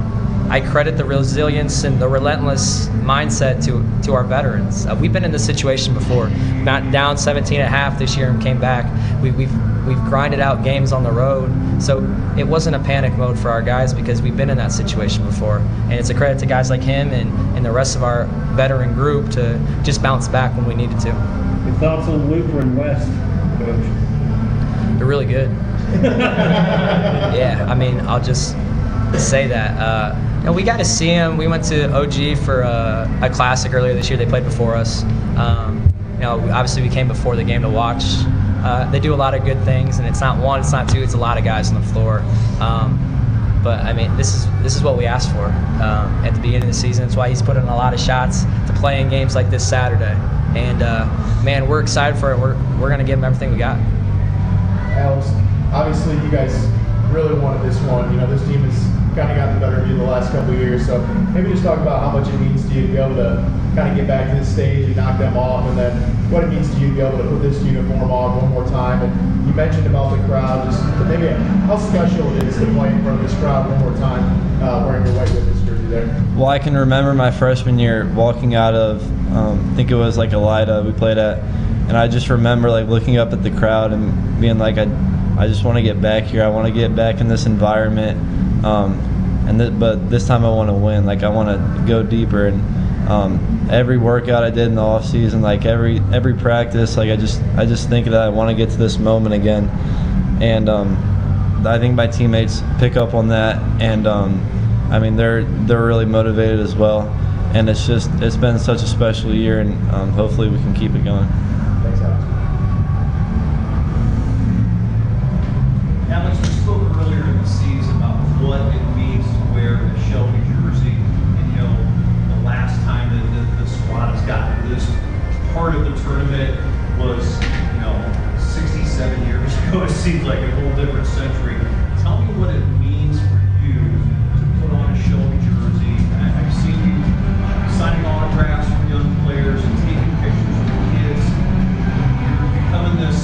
I credit the resilience and the relentless mindset to our veterans. We've been in this situation before. Not down 17 at half this year and came back. We've grinded out games on the road. So it wasn't a panic mode for our guys because we've been in that situation before. And it's a credit to guys like him and the rest of our veteran group to just bounce back when we needed to. Your thoughts on Luther and West, Coach? They're really good. Yeah, I'll just say that. We got to see them. We went to OG for a classic earlier this year. They played before us. Obviously we came before the game to watch. They do a lot of good things, and it's not one, it's not two, it's a lot of guys on the floor. But this is what we asked for at the beginning of the season. That's why he's put in a lot of shots to play in games like this Saturday. And man, we're excited for it. We're going to give him everything we got. Alex, obviously you guys really wanted this one. This team has kind of gotten the better of you the last couple of years. So maybe just talk about how much it means to you to be able to kind of get back to this stage and knock them off, and then what it means to you to be able to put this uniform on one more time. And you mentioned about the crowd, just maybe how special it is to play in front of this crowd one more time wearing your white Witness jersey there. Well, I can remember my freshman year walking out of, I think it was like Elida we played at, and I just remember like looking up at the crowd and being like, I just want to get back here. I want to get back in this environment. But this time I want to win. Like I want to go deeper. And every workout I did in the off season, like every practice, like I just think that I want to get to this moment again. And I think my teammates pick up on that. And they're really motivated as well. And it's been such a special year, and hopefully we can keep it going. Thanks, Alex. Alex, we spoke earlier in the season about what it means to wear the Shelby jersey. And the last time that the squad has gotten this part of the tournament was 67 years ago. It seems like a whole different century. Tell me what it means for you to put on a Shelby jersey. I've seen you signing autographs from young players and taking pictures with kids. You're becoming this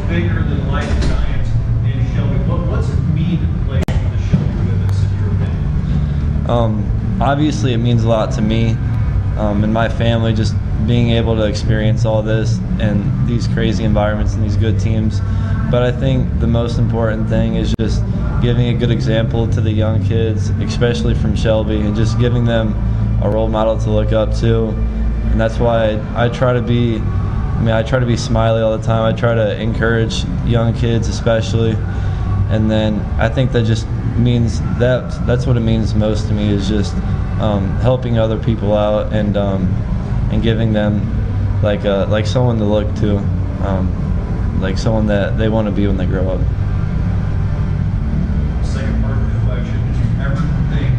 bigger than life giant in Shelby. What's it mean to play for the Shelby Women's, in your opinion? Obviously, it means a lot to me and my family, just being able to experience all this and these crazy environments and these good teams. But I think the most important thing is just giving a good example to the young kids, especially from Shelby, and just giving them a role model to look up to. And that's why I try to be smiley all the time. I try to encourage young kids especially. And then I think that just means that's what it means most to me, is just helping other people out and giving them like someone to look to, like someone that they want to be when they grow up. Second part of the question, did you ever think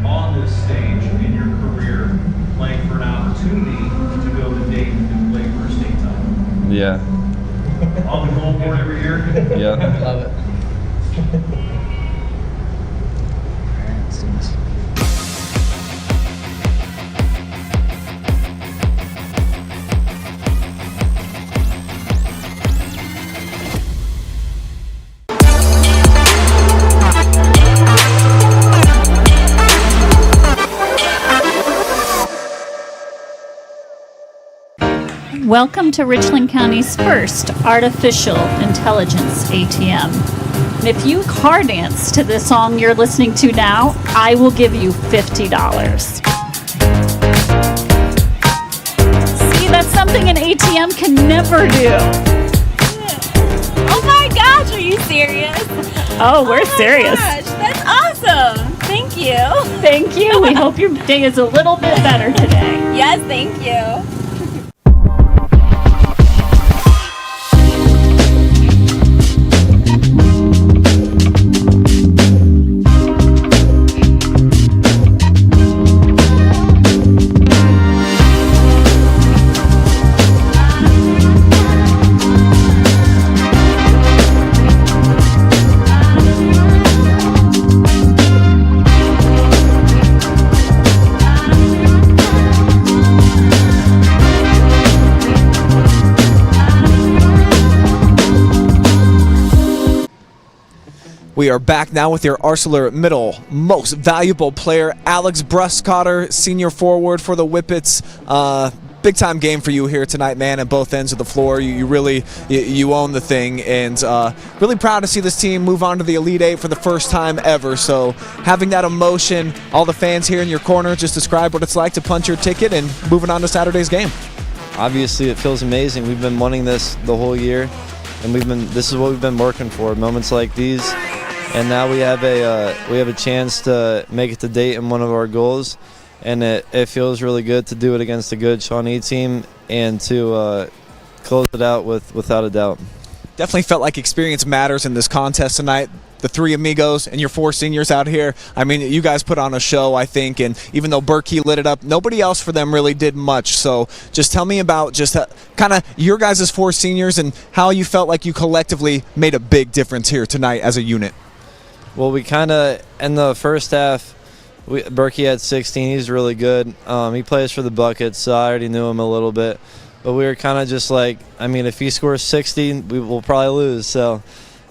on this stage in your career, playing for an opportunity to go to Dayton and play for a state title? Yeah. On the goal board every year? Yeah. Love it. Welcome to Richland County's first artificial intelligence ATM. And if you car dance to the song you're listening to now, I will give you $50. See, that's something an ATM can never do. Oh my gosh, are you serious? Oh, we're serious. Gosh, that's awesome. Thank you. Thank you. We hope your day is a little bit better today. Yes, thank you. We are back now with your Arcelor Middle most valuable player, Alex Bruskotter, senior forward for the Whippets. Big time game for you here tonight, man, at both ends of the floor. You really own the thing, and really proud to see this team move on to the Elite Eight for the first time ever. So having that emotion, all the fans here in your corner, just describe what it's like to punch your ticket and moving on to Saturday's game. Obviously, it feels amazing. We've been wanting this the whole year, and this is what we've been working for. Moments like these. And now we have a chance to make it to Dayton, one of our goals, and it feels really good to do it against a good Shawnee team and to close it out without a doubt. Definitely felt like experience matters in this contest tonight. The three amigos and your four seniors out here, I mean, you guys put on a show, I think, and even though Berkey lit it up, nobody else for them really did much. So just tell me about just kind of your guys' four seniors and how you felt like you collectively made a big difference here tonight as a unit. Well, we kind of, in the first half, Berkey had 16. He's really good. He plays for the Buckets, so I already knew him a little bit. But we were kind of just like, I mean, if he scores 60, we will probably lose. So,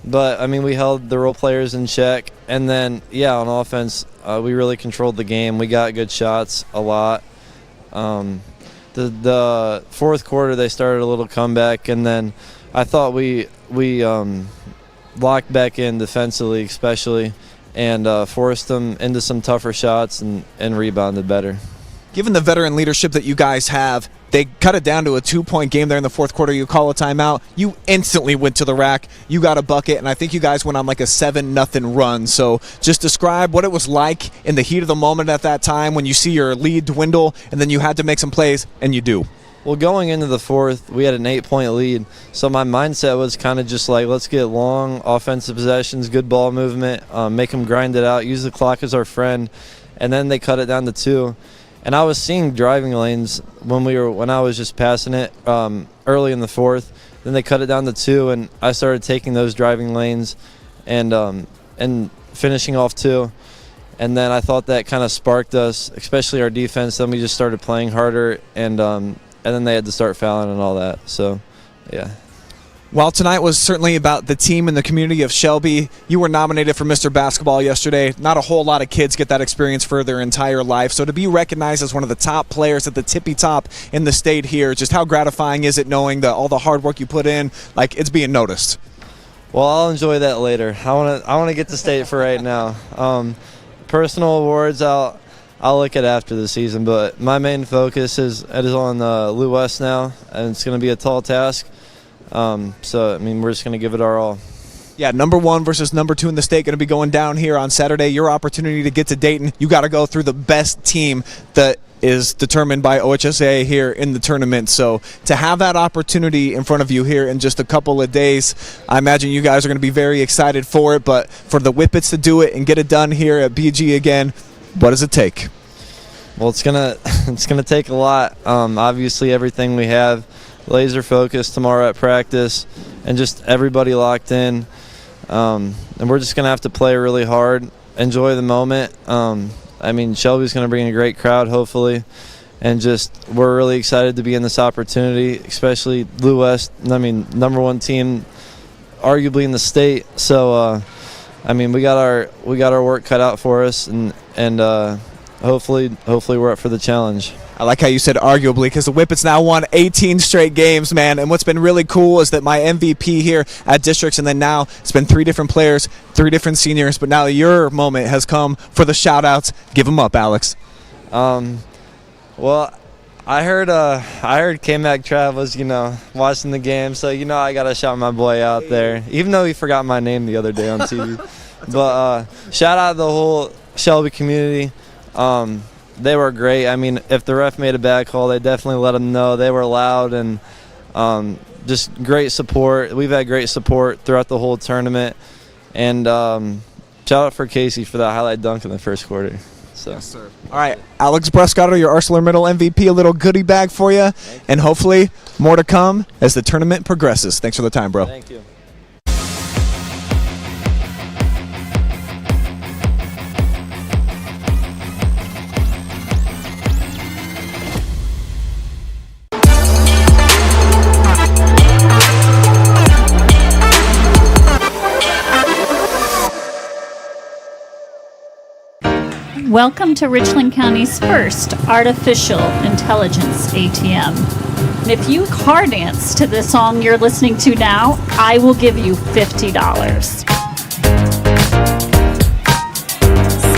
but, I mean, we held the role players in check. And then, yeah, on offense, we really controlled the game. We got good shots a lot. The fourth quarter, they started a little comeback, and then I thought we locked back in defensively especially, and forced them into some tougher shots and rebounded better. Given the veteran leadership that you guys have, they cut it down to a 2-point game there in the fourth quarter. You call a timeout. You instantly went to the rack. You got a bucket, and I think you guys went on like a 7-0 run. So just describe what it was like in the heat of the moment at that time when you see your lead dwindle, and then you had to make some plays, and you do. Well, going into the fourth, we had an 8-point lead, so my mindset was kind of just like, let's get long offensive possessions, good ball movement, make them grind it out, use the clock as our friend, and then they cut it down to 2. And I was seeing driving lanes when I was just passing it early in the fourth. Then they cut it down to 2, and I started taking those driving lanes and finishing off 2. And then I thought that kind of sparked us, especially our defense. Then we just started playing harder, and then they had to start fouling and all that. So, yeah. While tonight was certainly about the team and the community of Shelby, you were nominated for Mr. Basketball yesterday. Not a whole lot of kids get that experience for their entire life. So to be recognized as one of the top players at the tippy top in the state here, just how gratifying is it knowing that all the hard work you put in, like it's being noticed? Well, I'll enjoy that later. I want to get to state for right now. Personal awards, I'll look at after the season, but my main focus is on Lou West now, and it's going to be a tall task. So, I mean, we're just going to give it our all. Yeah, number 1 versus number 2 in the state going to be going down here on Saturday. Your opportunity to get to Dayton, you got to go through the best team that is determined by OHSAA here in the tournament. So to have that opportunity in front of you here in just a couple of days, I imagine you guys are going to be very excited for it. But for the Whippets to do it and get it done here at BG again, what does it take? Well, it's gonna take a lot. Obviously, everything we have, laser focus tomorrow at practice, and just everybody locked in. And we're just gonna have to play really hard, enjoy the moment. I mean, Shelby's gonna bring a great crowd, hopefully, and just we're really excited to be in this opportunity, especially Lou West. I mean, number 1 team, arguably in the state. So, I mean, we got our work cut out for us, and hopefully we're up for the challenge. I like how you said arguably, because the Whippets now won 18 straight games, man. And what's been really cool is that my MVP here at districts, and then now it's been 3 different players, 3 different seniors, but now your moment has come for the shout-outs. Give them up, Alex. Well, I heard K-Mac Trav was, watching the game, so, I got to shout my boy out there, even though he forgot my name the other day on TV. But shout out the whole Shelby community. They were great. I mean, if the ref made a bad call, they definitely let them know. They were loud and just great support. We've had great support throughout the whole tournament. And shout out for Casey for that highlight dunk in the first quarter. So. Yes, sir. All right, Alex Bruskotter, your Arcelor Middle MVP, a little goodie bag for you. And hopefully more to come as the tournament progresses. Thanks for the time, bro. Thank you. Welcome to Richland County's first artificial intelligence ATM. And if you car dance to the song you're listening to now, I will give you $50.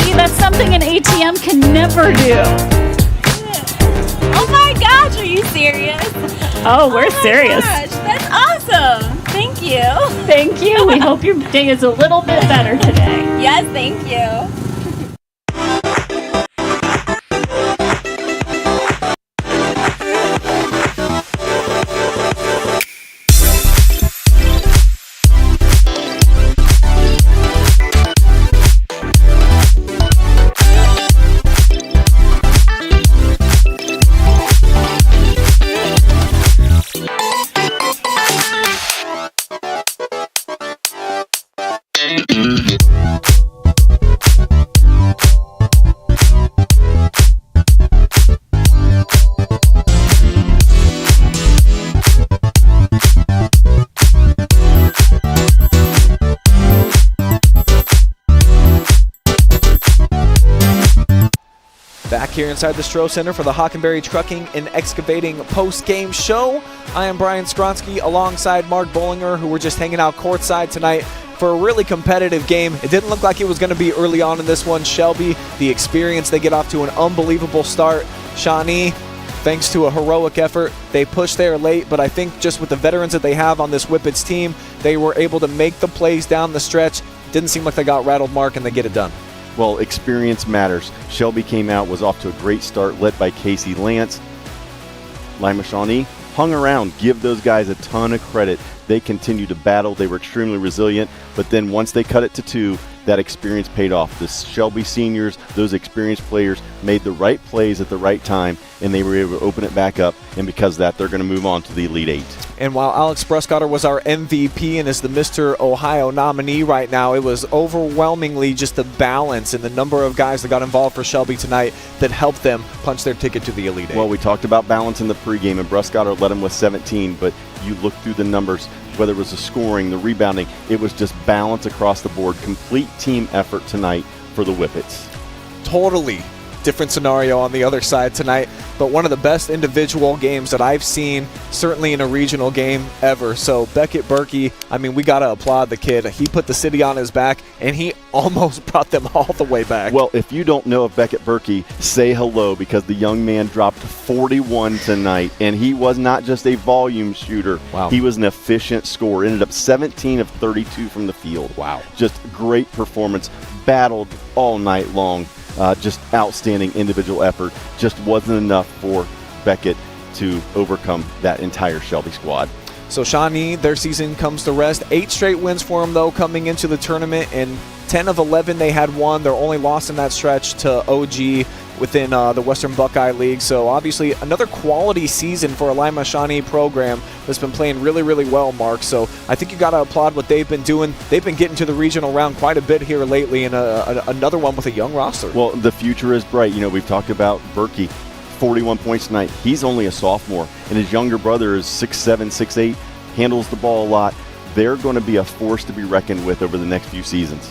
See, that's something an ATM can never do. Oh my gosh, are you serious? Oh, we're serious. Gosh, that's awesome. Thank you. Thank you. We hope your day is a little bit better today. Yes, thank you. Back here inside the Stroh Center for the Hockenberry Trucking and Excavating post-game show. I am Brian Skowronski alongside Mark Bollinger, who were just hanging out courtside tonight for a really competitive game. It didn't look like it was going to be early on in this one. Shelby, the experience, they get off to an unbelievable start. Shawnee, thanks to a heroic effort, they pushed there late, but I think just with the veterans that they have on this Whippets team, they were able to make the plays down the stretch. Didn't seem like they got rattled, Mark, and they get it done. Well, experience matters. Shelby came out, was off to a great start, led by Casey Lance. Lima Shawnee hung around. Give those guys a ton of credit. They continued to battle. They were extremely resilient. But then once they cut it to 2, that experience paid off. The Shelby seniors, those experienced players, made the right plays at the right time, and they were able to open it back up. And because of that, they're going to move on to the Elite 8. And while Alex Bruskotter was our MVP and is the Mr. Ohio nominee right now, it was overwhelmingly just the balance and the number of guys that got involved for Shelby tonight that helped them punch their ticket to the Elite 8. Well, we talked about balance in the pregame, and Bruskotter led them with 17, but you look through the numbers, whether it was the scoring, the rebounding, it was just balance across the board. Complete team effort tonight for the Whippets. Totally different scenario on the other side tonight, but one of the best individual games that I've seen, certainly in a regional game ever. So Beckett Berkey, I mean, we got to applaud the kid. He put the city on his back, and he almost brought them all the way back. Well, if you don't know of Beckett Berkey, say hello, because the young man dropped 41 tonight, and he was not just a volume shooter. Wow. He was an efficient scorer. Ended up 17 of 32 from the field. Wow. Just great performance. Battled all night long. Just outstanding individual effort. Just wasn't enough for Beckett to overcome that entire Shelby squad. So Shawnee, their season comes to rest. 8 straight wins for them, though, coming into the tournament. And 10 of 11 they had won. Their only loss in that stretch to OG within the Western Buckeye League. So obviously another quality season for a Lima Shawnee program that's been playing really, really well, Mark. So I think you got to applaud what they've been doing. They've been getting to the regional round quite a bit here lately, and another one with a young roster. Well, the future is bright. You know, we've talked about Berkey, 41 points tonight. He's only a sophomore, and his younger brother is 6'7", 6'8", handles the ball a lot. They're going to be a force to be reckoned with over the next few seasons.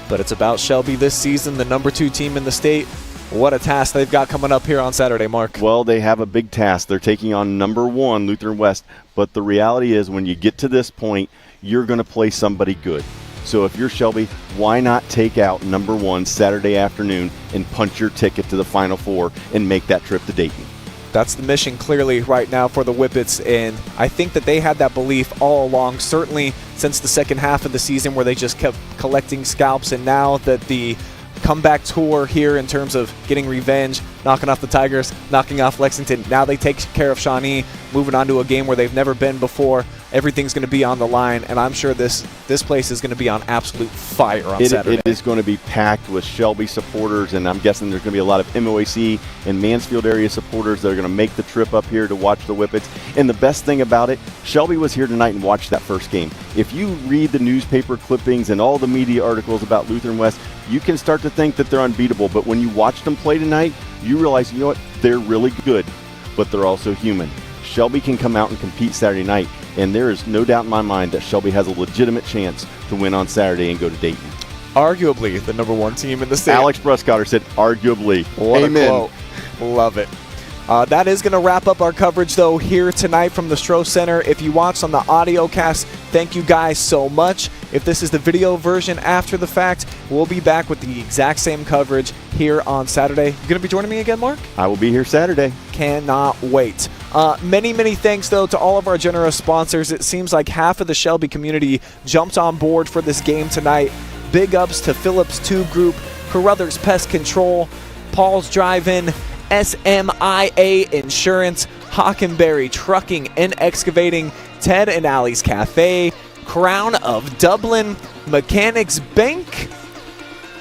But it's about Shelby this season, the number 2 team in the state. What a task they've got coming up here on Saturday, Mark. Well, they have a big task. They're taking on number 1, Lutheran West. But the reality is when you get to this point, you're going to play somebody good. So if you're Shelby, why not take out number 1 Saturday afternoon and punch your ticket to the Final Four and make that trip to Dayton? That's the mission clearly right now for the Whippets, and I think that they had that belief all along, certainly since the second half of the season where they just kept collecting scalps, and now that the comeback tour here in terms of getting revenge, knocking off the Tigers, knocking off Lexington. Now they take care of Shawnee, moving on to a game where they've never been before. Everything's going to be on the line, and I'm sure this place is going to be on absolute fire on Saturday. It is going to be packed with Shelby supporters, and I'm guessing there's going to be a lot of MOAC and Mansfield area supporters that are going to make the trip up here to watch the Whippets. And the best thing about it, Shelby was here tonight and watched that first game. If you read the newspaper clippings and all the media articles about Lutheran West, you can start to think that they're unbeatable. But when you watch them play tonight, you realize, you know what, they're really good, but they're also human. Shelby can come out and compete Saturday night, and there is no doubt in my mind that Shelby has a legitimate chance to win on Saturday and go to Dayton. arguably the number 1 team in the state. Alex Bruskotter said arguably. What Amen. a quote. Love it. That is going to wrap up our coverage, though, here tonight from the Stroh Center. If you watched on the Audiocast, thank you guys so much. If this is the video version after the fact, we'll be back with the exact same coverage here on Saturday. You going to be joining me again, Mark? I will be here Saturday. Cannot wait. Many thanks, though, to all of our generous sponsors. It seems like half of the Shelby community jumped on board for this game tonight. Big ups to Phillips Tube Group, Carothers Pest Control, Paul's Drive-In, SMIA Insurance, Hockenberry Trucking and Excavating, Ted and Allie's Cafe, Crown of Dublin, Mechanics Bank.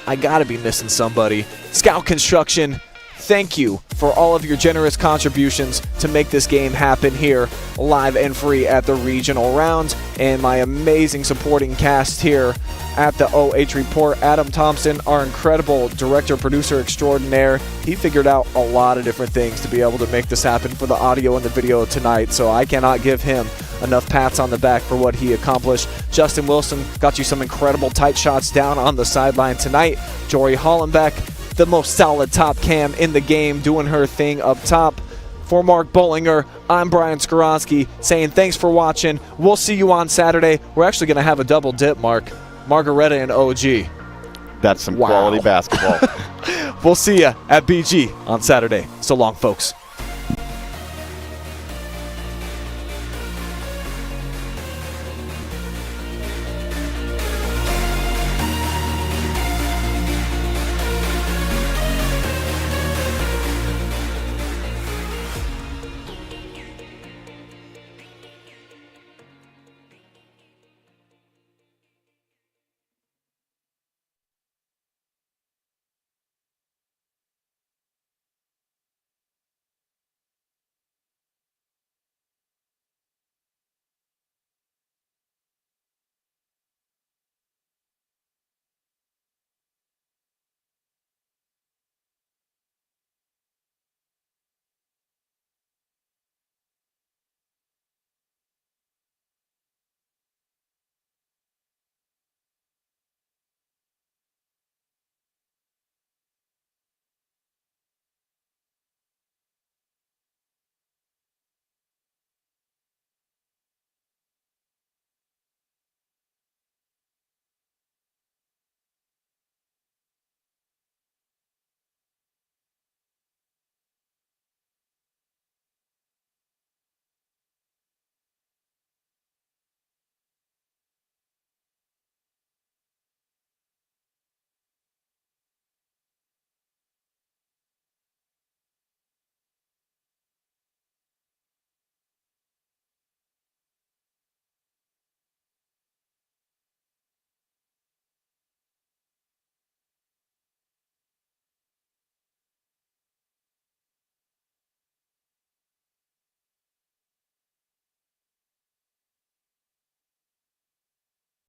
I gotta be missing somebody. Scout Construction. Thank you for all of your generous contributions to make this game happen here live and free at the regional rounds. And my amazing supporting cast here at the OH Report. Adam Thompson, our incredible director, producer extraordinaire. He figured out a lot of different things to be able to make this happen for the audio and the video tonight. So I cannot give him enough pats on the back for what he accomplished. Justin Wilson got you some incredible tight shots down on the sideline tonight. Jory Hollenbeck, the most solid top cam in the game, doing her thing up top. For Mark Bollinger, I'm Brian Skowronski saying thanks for watching. We'll see you on Saturday. We're actually going to have a double dip, Mark. Margaretta and OG. That's some quality basketball. We'll see you at BG on Saturday. So long, folks.